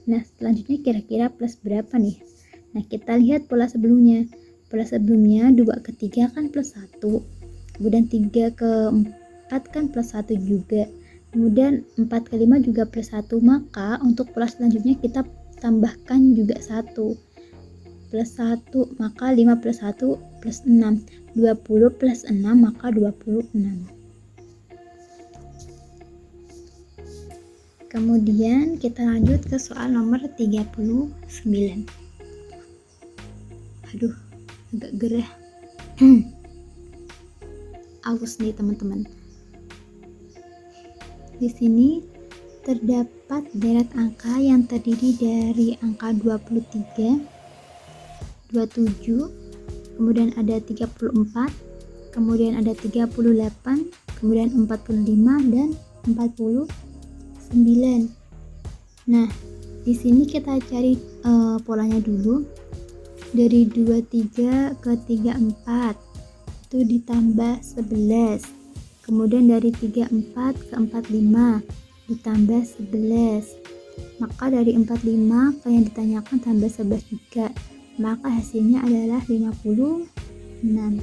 Nah, selanjutnya kira-kira plus berapa nih? Nah, kita lihat pola sebelumnya. Pola sebelumnya 2 ke 3 kan plus 1. Kemudian 3 ke 4 kan plus 1 juga. Kemudian 4 ke 5 juga plus 1. Maka untuk pola selanjutnya kita tambahkan juga 1. Plus 1, maka 5 plus 1 plus 6. 20 plus 6, maka 26. Kemudian kita lanjut ke soal nomor 39. Aduh, agak gerah. Aus nih teman-teman. Di sini terdapat deret angka yang terdiri dari angka 23, 27, kemudian ada 34, kemudian ada 38, kemudian 45 dan 49. Nah, di sini kita cari polanya dulu. Dari 23 ke 34 itu ditambah 11. Kemudian dari 34 ke 45 ditambah 11. Maka dari 45 ke yang ditanyakan tambah 11 juga. Maka hasilnya adalah 56.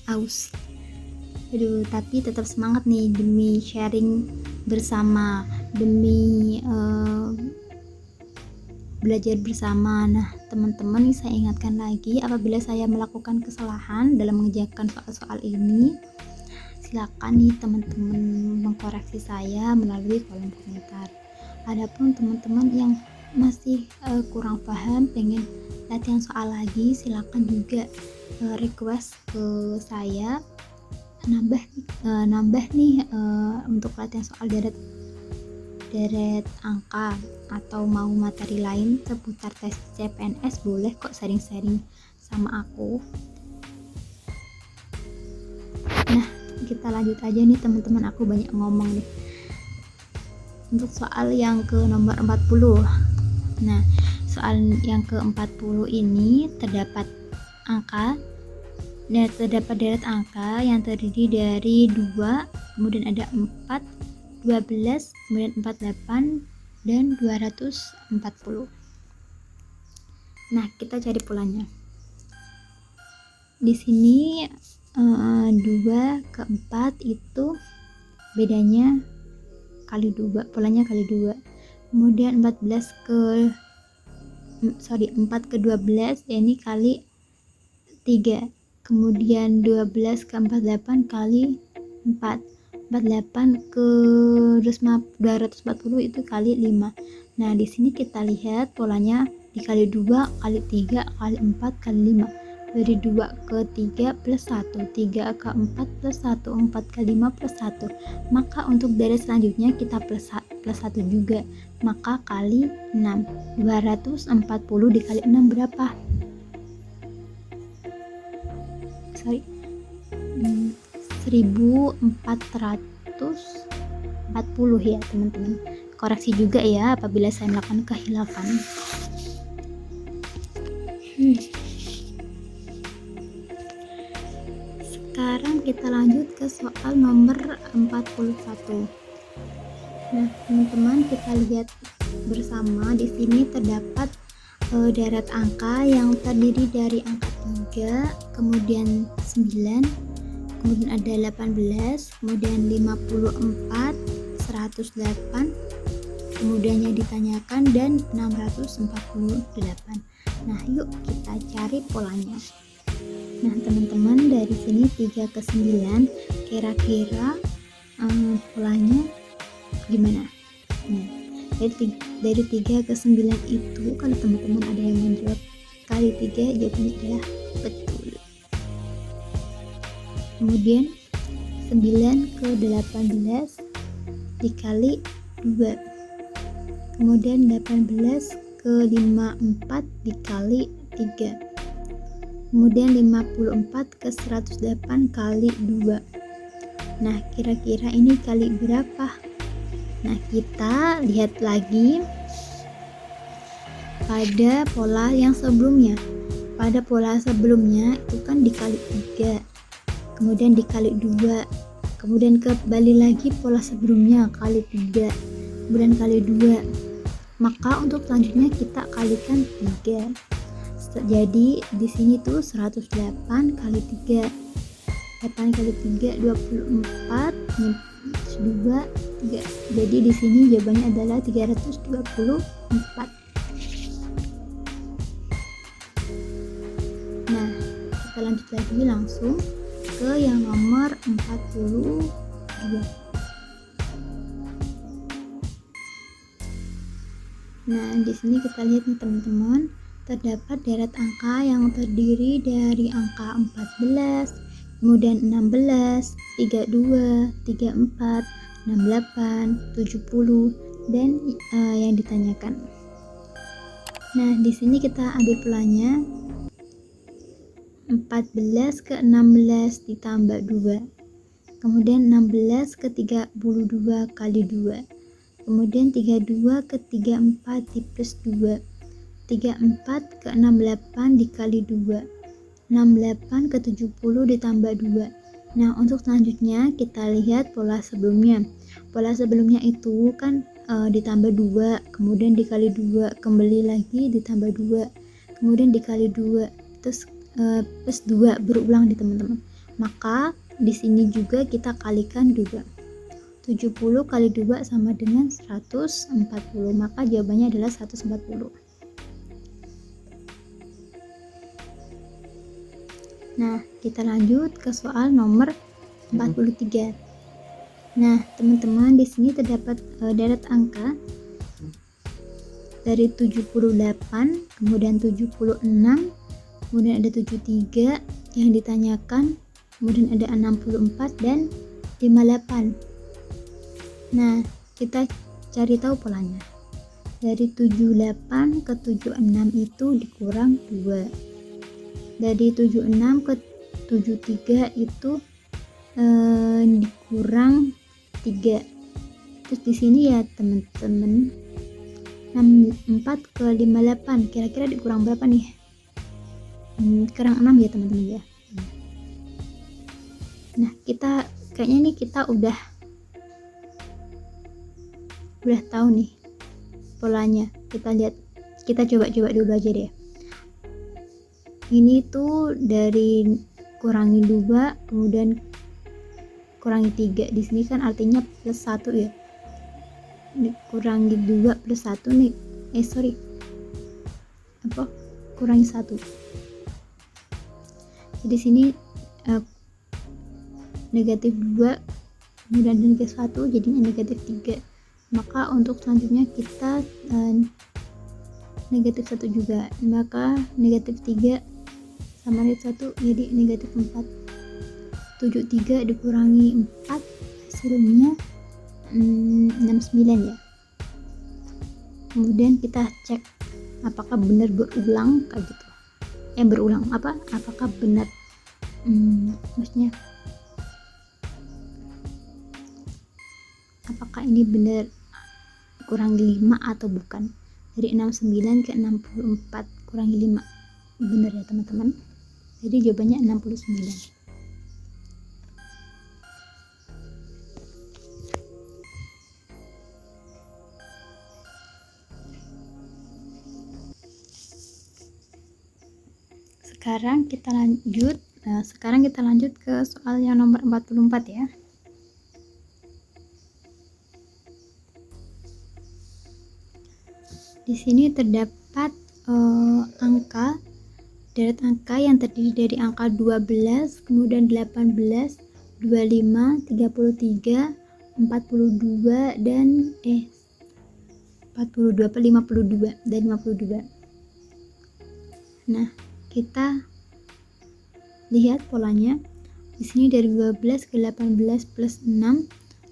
Aus. Aduh, tapi tetap semangat nih demi sharing bersama, demi belajar bersama. Nah, teman-teman, saya ingatkan lagi, apabila saya melakukan kesalahan dalam mengerjakan soal-soal ini, silakan nih teman-teman mengkoreksi saya melalui kolom komentar. Adapun teman-teman yang masih kurang paham, pengen latihan soal lagi, silakan juga request ke saya nambah nih untuk latihan soal deret angka atau mau materi lain seputar tes CPNS, boleh kok sharing-sharing sama aku. Nah, kita lanjut aja nih teman-teman, aku banyak ngomong nih. Untuk soal yang ke nomor 40. Nah, soal yang ke 40 ini terdapat deret angka yang terdiri dari 2, kemudian ada 4, 12, kemudian 48 dan 240. Nah, kita cari polanya. Di sini 2 ke 4 itu bedanya kali 2, polanya kali 2. Kemudian 4 ke 12 ini kali 3. Kemudian 12 ke 48 kali 4. 48 ke 240 itu kali 5. Nah, di sini kita lihat polanya dikali 2 kali 3 kali 4 kali 5. Dari 2 ke 3 plus 1, 3 ke 4 plus 1, 4 ke 5 plus 1. Maka untuk dari selanjutnya kita plus 1 juga. Maka kali 6. 240 dikali 6 berapa? 1440 ya teman-teman. Koreksi juga ya apabila saya melakukan kehilafan. Sekarang kita lanjut ke soal nomor 41. Nah, teman-teman, kita lihat bersama di sini terdapat deret angka yang terdiri dari angka 3, kemudian 9, kemudian ada 18, kemudian 54, 108, kemudian yang ditanyakan dan 648. Nah, yuk kita cari polanya. Nah, teman-teman, dari sini 3 ke 9 kira-kira polanya gimana? Nah, dari 3 ke 9 itu kalau teman-teman ada yang menjawab kali 3, jawabannya adalah betul. Kemudian 9 ke 18 dikali 2. Kemudian 18 ke 54 dikali 3. Kemudian 54 ke 108 kali 2. Nah, kira-kira ini kali berapa? Nah, kita lihat lagi pada pola yang sebelumnya. Pada pola sebelumnya itu kan dikali 3, kemudian dikali 2, kemudian kembali lagi pola sebelumnya kali 3, kemudian kali 2. Maka untuk selanjutnya kita kalikan 3. Jadi di sini tuh 108 kali 3. 8 kali 3 24, 2, 3. Jadi di sini jawabannya adalah 324. Nah, kita lanjut lagi langsung ke yang nomor 42. Nah, di sini kita lihat nih teman-teman, terdapat deret angka yang terdiri dari angka 14, kemudian 16, 32, 34, 68, 70 dan yang ditanyakan. Nah, di sini kita ambil polanya. 14 ke 16 ditambah 2. Kemudian 16 ke 32 kali 2. Kemudian 32 ke 34 di plus 2. 34 ke 68 dikali 2. 68 ke 70 ditambah 2. Nah, untuk selanjutnya kita lihat pola sebelumnya. Pola sebelumnya itu kan ditambah 2, kemudian dikali 2, kembali lagi ditambah 2, kemudian dikali 2, terus plus 2 berulang di teman-teman. Maka di sini juga kita kalikan 2. 70 kali 2 sama dengan 140. Maka jawabannya adalah 140. Nah, kita lanjut ke soal nomor 43. Nah, teman-teman, di sini terdapat deret angka dari 78, kemudian 76, kemudian ada 73 yang ditanyakan, kemudian ada 64 dan 58. Nah, kita cari tahu polanya. Dari 78 ke 76 itu dikurang 2. Dari 76 ke 73 itu dikurang 3. Terus di sini ya teman-teman, 64 ke 58 kira-kira dikurang berapa nih? Kurang 6 ya teman-teman ya. Nah, kita kayaknya nih kita udah udah tahu nih polanya. Kita coba dulu aja deh. Ini tuh dari kurangi 2 kemudian kurangi 3. Di sini kan artinya plus 1 ya. Ini kurangi 2 plus 1 nih. Kurangi 1. Jadi sini negatif 2 kemudian negatif 1 jadinya negatif 3. Maka untuk selanjutnya kita negatif 1 juga, maka negatif 3 sama negatif 1 jadi negatif 4. 73 dikurangi 4 hasilnya 69 ya. Kemudian kita cek apakah benar berulang kayak gitu. Apakah benar maksudnya apakah ini benar kurangi 5 atau bukan. Dari 69 ke 64 kurangi 5 benar ya teman-teman. Jadi jawabannya 69. Sekarang kita lanjut ke soal yang nomor 44 ya. Di sini terdapat deret angka yang terdiri dari angka 12, kemudian 18, 25, 33, 42 dan 52 dan 52. Nah, kita lihat polanya. Di sini dari 12 ke 18 plus 6,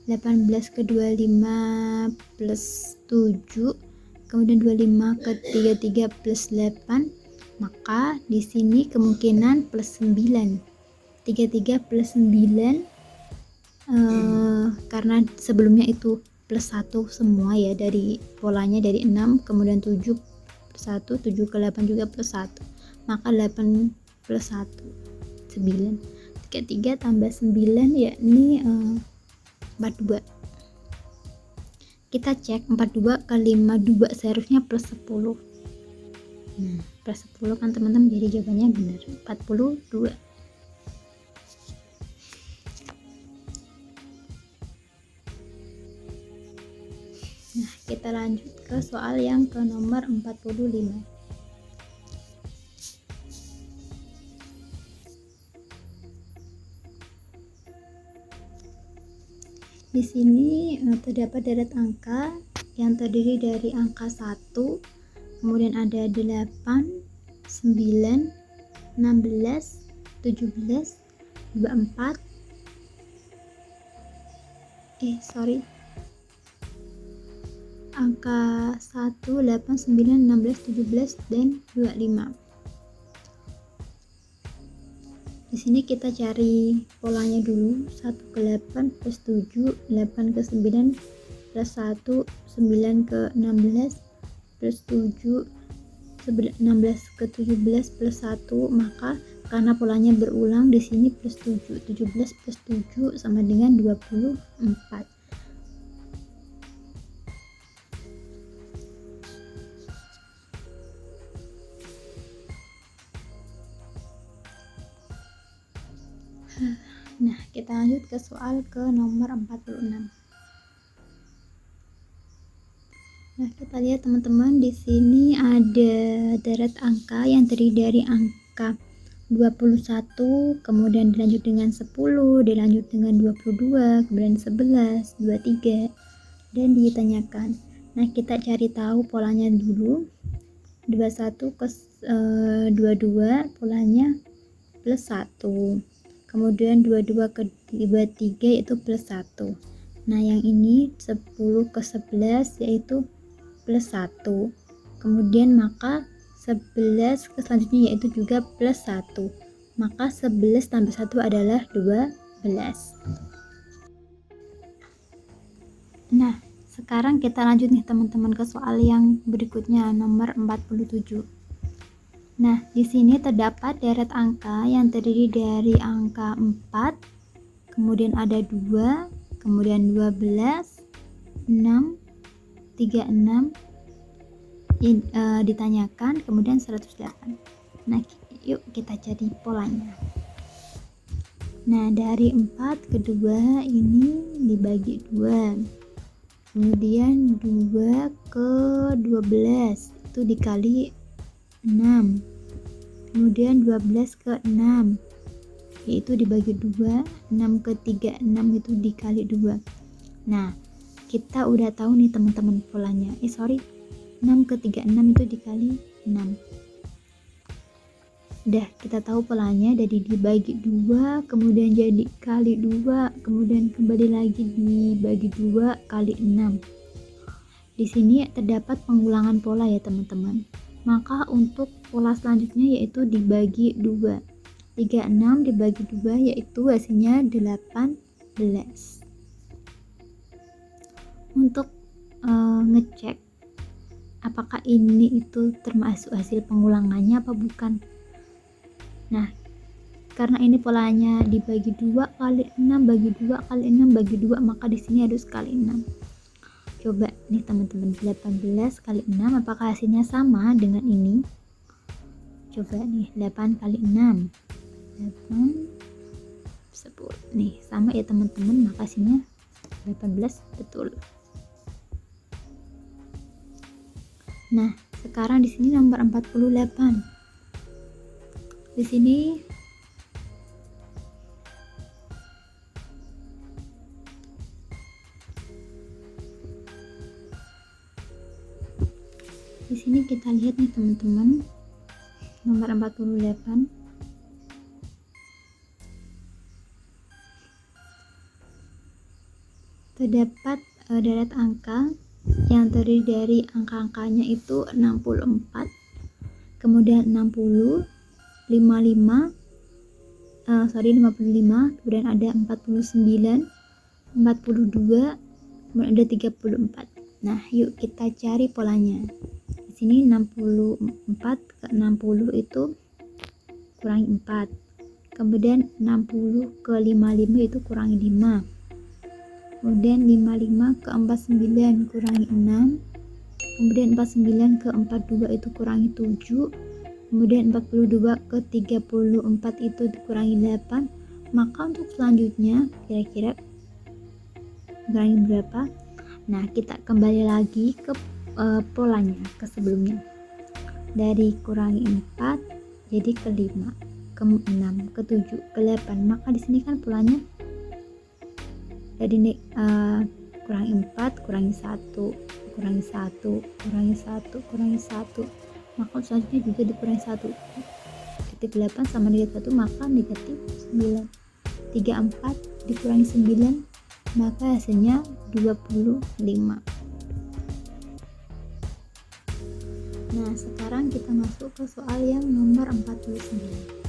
18 ke 25 plus 7, kemudian 25 ke 33 plus 8, maka di sini kemungkinan plus 9. 33 plus 9 karena sebelumnya itu plus 1 semua ya, dari polanya dari 6 kemudian 7 plus 1, 7 ke 8 juga plus 1, maka 8 plus 1 9. 33 tambah 9 yakni 42. Kita cek 42 kali 52 seharusnya plus 10. Plus 10 kan teman-teman, jadi jawabannya benar 42. Nah, kita lanjut ke soal yang ke nomor 45. Di sini terdapat deret angka yang terdiri dari angka 1, kemudian ada 8, 9, 16, 17, 24, angka 1, 8, 9, 16, 17, dan 25. Di sini kita cari polanya dulu. 1 ke 8 plus 7, 8 ke 9 plus 1, 9 ke 16 plus 7, 16 ke 17 plus 1, maka karena polanya berulang di sini plus 7. 17 plus 7 sama dengan 24. Nah, kita lanjut ke soal ke nomor 46. Nah, kita lihat teman-teman, di sini ada deret angka yang terdiri dari angka 21, kemudian dilanjut dengan 10, dilanjut dengan 22, kemudian 11, 23, dan ditanyakan. Nah, kita cari tahu polanya dulu. 21 ke 22 polanya plus 1. Kemudian 22 ke 23 yaitu plus 1. Nah, yang ini 10 ke 11 yaitu plus 1. Kemudian maka 11 ke selanjutnya yaitu juga plus 1. Maka 11 tambah 1 adalah 12. Nah, sekarang kita lanjut nih teman-teman ke soal yang berikutnya, nomor 47. Nah, di sini terdapat deret angka yang terdiri dari angka 4, kemudian ada 2, kemudian 12, 6, 36 ditanyakan, kemudian 108. Nah, yuk kita cari polanya. Nah, dari 4 ke 2 ini dibagi 2. Kemudian 2 ke 12 itu dikali 6. Kemudian 12 ke 6 yaitu dibagi 2. 6 ke 3, 6 itu dikali 2. Nah, kita udah tahu nih teman-teman polanya. 6 ke 3, 6 itu dikali 6. Udah kita tahu polanya, dari dibagi 2 kemudian jadi kali 2 kemudian kembali lagi dibagi 2 kali 6. Di sini terdapat pengulangan pola ya teman-teman. Maka untuk pola selanjutnya yaitu dibagi 2. 36 dibagi 2 yaitu hasilnya 18. Untuk ngecek apakah ini itu termasuk hasil pengulangannya apa bukan. Nah, karena ini polanya dibagi 2 kali 6 bagi 2 kali 6 bagi 2, maka di sini harus kali 6. Coba nih teman-teman, 18 kali 6 apakah hasilnya sama dengan ini? Coba nih, 8 kali 6 8 10. Nih, sama ya teman-teman, maka hasilnya 18, betul. Nah, sekarang di sini nomor 48. Di sini kita lihat nih teman-teman, nomor 48. Terdapat deret angka yang terdiri dari angka-angkanya itu 64, kemudian 60, 55, kemudian ada 49, 42, kemudian ada 34. Nah, yuk kita cari polanya. Di sini 64 ke 60 itu kurangi 4. Kemudian 60 ke 55 itu kurangi 5. Kemudian 55 ke 49 kurangi 6. Kemudian 49 ke 42 itu kurangi 7. Kemudian 42 ke 34 itu dikurangi 8. Maka untuk selanjutnya kira-kira kurangi berapa? Nah, kita kembali lagi ke polanya, ke sebelumnya. Dari kurangi 4 jadi ke 5, ke 6, ke 7, ke 8. Maka di sini kan polanya dari kurangi 4 kurangi 1 kurangi 1 kurangi 1 kurangi 1. Maka selanjutnya juga dikurangi 1. Negatif 8 sama negatif 1, maka negatif 9. 34 dikurangi 9, maka hasilnya 25. Nah, sekarang kita masuk ke soal yang nomor 49.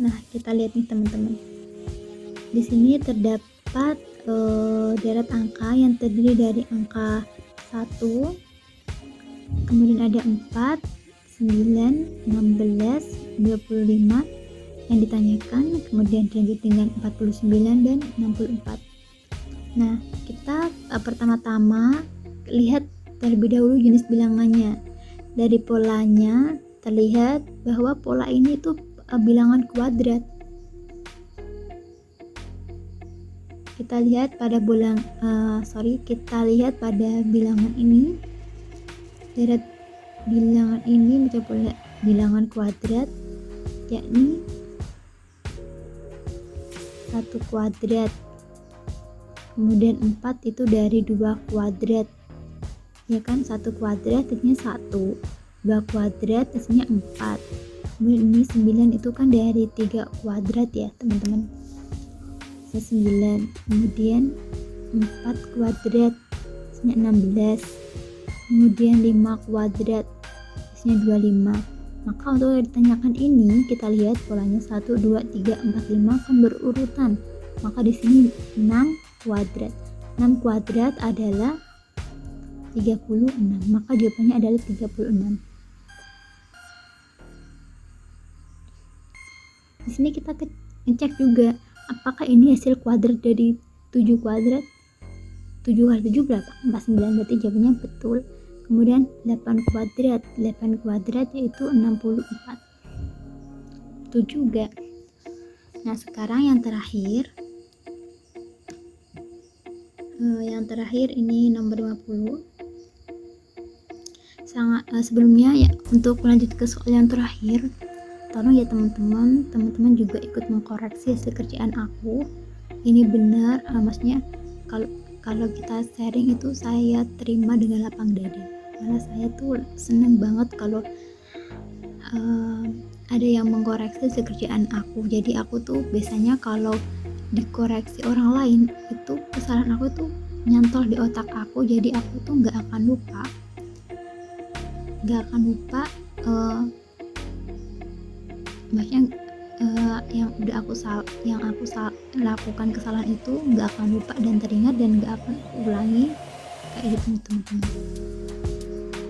Nah, kita lihat nih teman-teman. Di sini terdapat deret angka yang terdiri dari angka 1, kemudian ada 4, 9, 16, 25 yang ditanyakan, kemudian dilanjut dengan 49 dan 64. Nah, kita pertama-tama lihat terlebih dahulu jenis bilangannya. Dari polanya terlihat bahwa pola ini itu bilangan kuadrat. Kita lihat pada bilangan ini, deret bilangan ini mencapai bilangan kuadrat, yakni 1 kuadrat. Kemudian 4 itu dari 2 kuadrat. Ya kan, 1 kuadrat hasilnya 1, 2 kuadrat hasilnya 4. Kemudian ini 9 itu kan dari 3 kuadrat ya teman-teman, 9. Kemudian 4 kuadrat hasilnya 16. Kemudian 5 kuadrat hasilnya 25. Maka untuk ditanyakan ini kita lihat polanya 1, 2, 3, 4, 5 kan berurutan. Maka di sini 6 kuadrat. 6 kuadrat adalah 36. Maka jawabannya adalah 36. Di sini kita ngecek juga apakah ini hasil kuadrat dari 7 kuadrat, 7 kali 7 berapa? 49, berarti jawabannya betul. Kemudian 8 kuadrat yaitu 64, betul juga. Nah sekarang yang terakhir ini nomor 50. Sebelumnya ya, untuk lanjut ke soal yang terakhir, tolong ya teman-teman juga ikut mengkoreksi hasil kerjaan aku. Ini benar, maksudnya kalau kita sharing itu saya terima dengan lapang dada. Karena saya tuh seneng banget kalau ada yang mengkoreksi hasil kerjaan aku. Jadi aku tuh biasanya kalau dikoreksi orang lain itu kesalahan aku tuh nyantol di otak aku, jadi aku tuh nggak akan lupa maksudnya yang aku lakukan kesalahan itu nggak akan lupa dan teringat dan nggak akan ulangi kayak gitu teman-teman.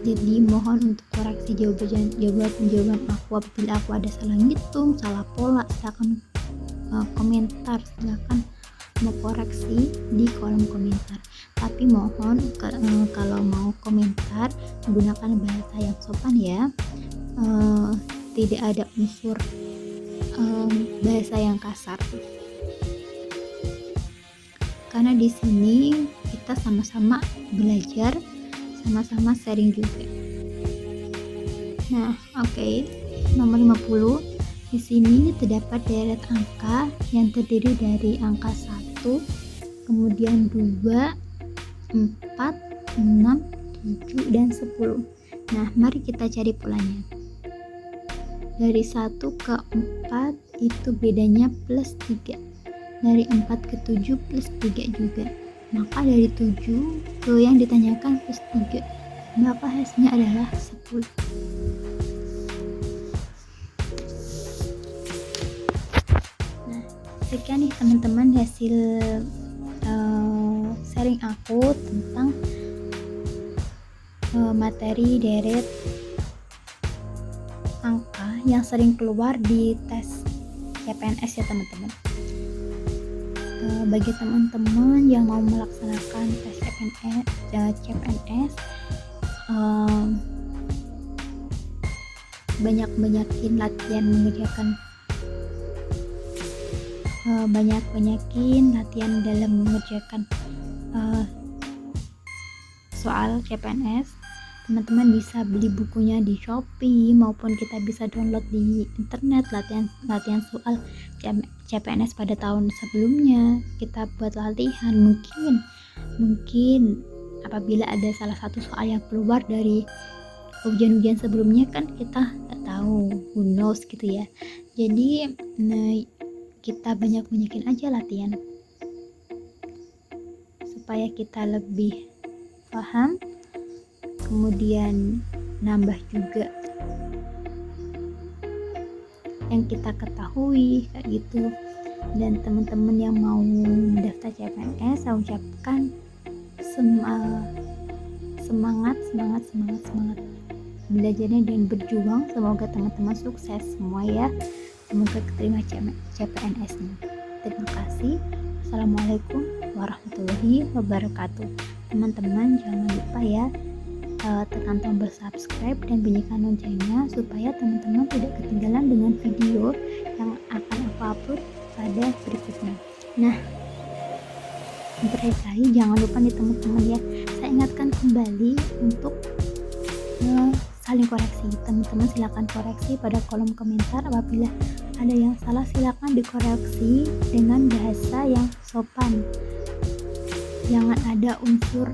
Jadi mohon untuk koreksi jawaban aku apabila aku ada salah ngitung, salah pola, silakan komentar, silakan mau koreksi di kolom komentar. Tapi mohon kalau mau komentar menggunakan bahasa yang sopan ya, tidak ada unsur bahasa yang kasar. Karena di sini kita sama-sama belajar, sama-sama sharing juga. Nah, oke. Nomor 50. Di sini terdapat deret angka yang terdiri dari angka 1, kemudian 2, 4, 6, 7, dan 10. Nah, mari kita cari polanya. Dari 1 ke 4 itu bedanya plus 3. Dari 4 ke 7 plus 3 juga. Maka dari 7 ke yang ditanyakan plus 3. Maka hasilnya adalah 10. Nah, sekian nih teman-teman hasil sharing aku tentang materi deret angka yang sering keluar di tes CPNS ya teman-teman. Bagi teman-teman yang mau melaksanakan tes CPNS, banyakin latihan dalam mengerjakan soal CPNS. Teman-teman bisa beli bukunya di Shopee maupun kita bisa download di internet, latihan soal CPNS pada tahun sebelumnya. Kita buat latihan, mungkin apabila ada salah satu soal yang keluar dari ujian-ujian sebelumnya kan kita nggak tahu, who knows gitu ya. Jadi kita banyakin aja latihan supaya kita lebih paham, kemudian nambah juga yang kita ketahui kayak gitu. Dan teman-teman yang mau mendaftar CPNS, saya ucapkan semangat belajarnya dan berjuang. Semoga teman-teman sukses semua ya, semoga keterima CPNS-nya. Terima kasih. Assalamualaikum warahmatullahi wabarakatuh. Teman-teman jangan lupa ya, tekan tombol subscribe dan bunyikan loncengnya supaya teman-teman tidak ketinggalan dengan video yang akan aku upload pada berikutnya. Nah, terakhir jangan lupa nih teman-teman ya, saya ingatkan kembali untuk saling koreksi. Teman-teman silakan koreksi pada kolom komentar. Apabila ada yang salah silakan dikoreksi dengan bahasa yang sopan, jangan ada unsur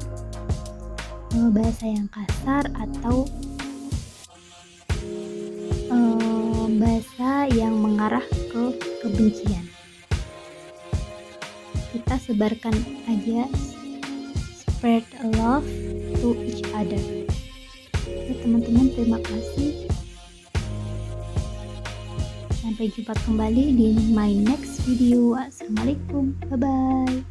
bahasa yang kasar atau bahasa yang mengarah ke kebencian. Kita sebarkan aja, spread love to each other. Oke teman-teman, terima kasih. Sampai jumpa kembali di my next video. Assalamualaikum, bye bye.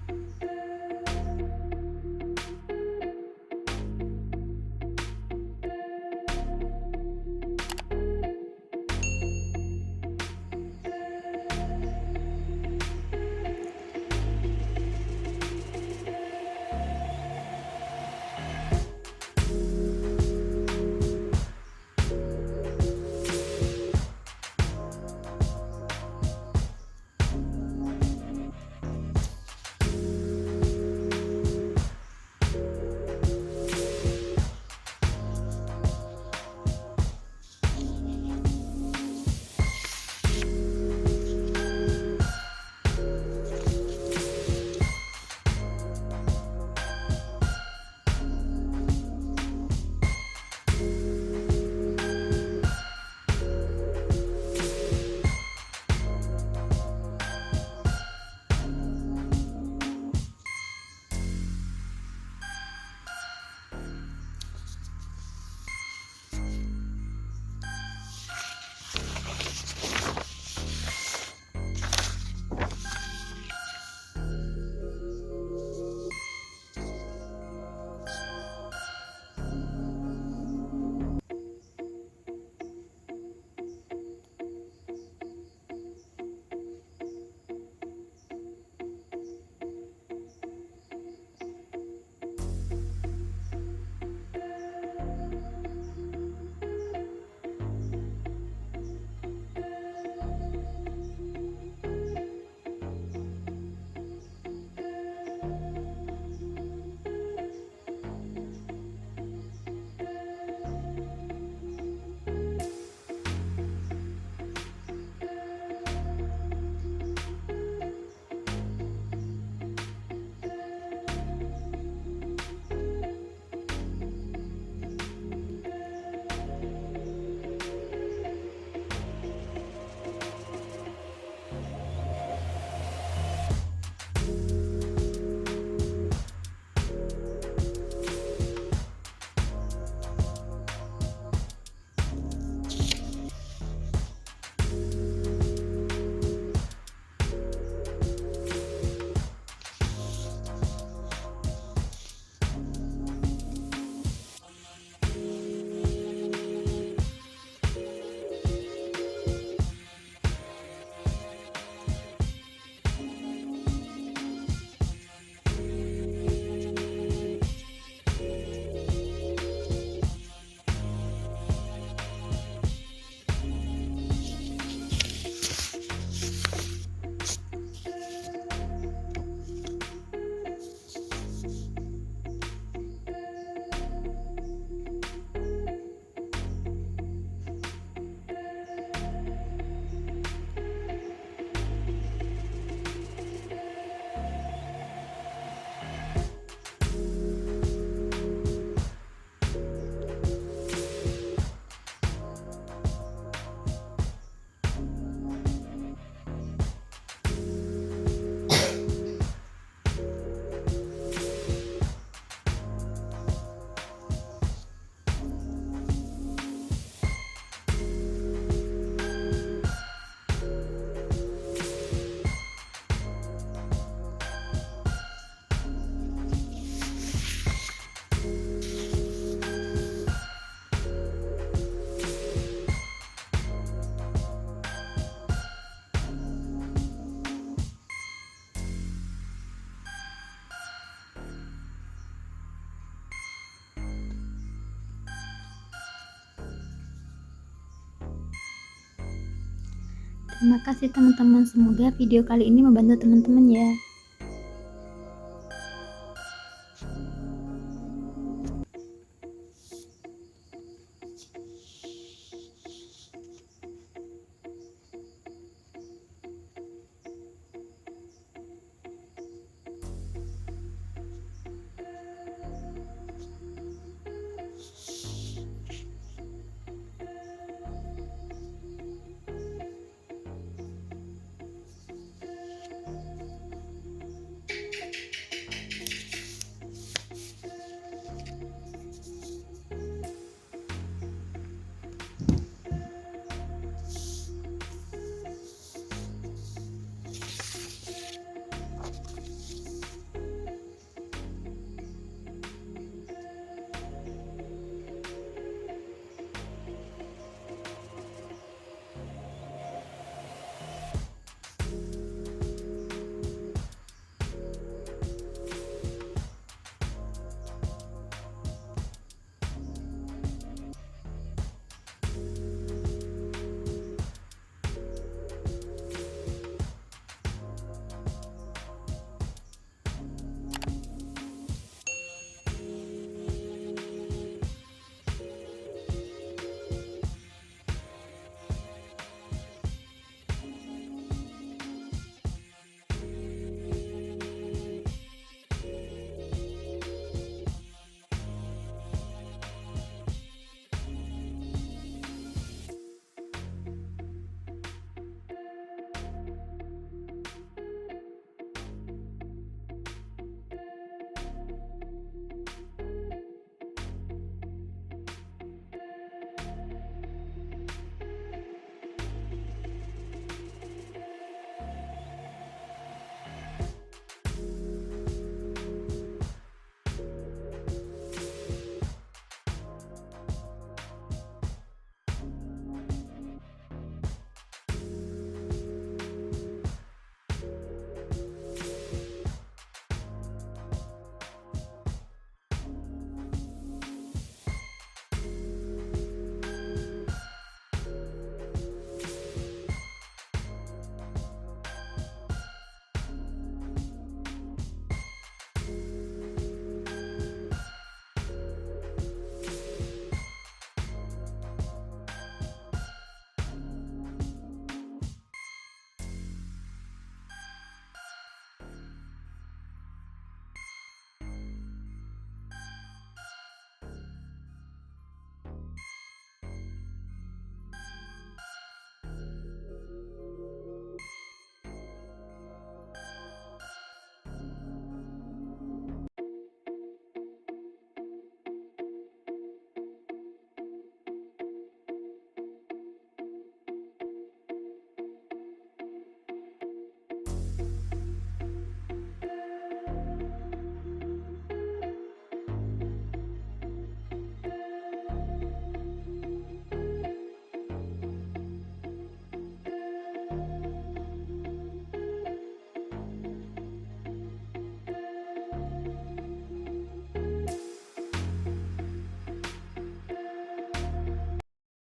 Terima kasih teman-teman, semoga video kali ini membantu teman-teman ya.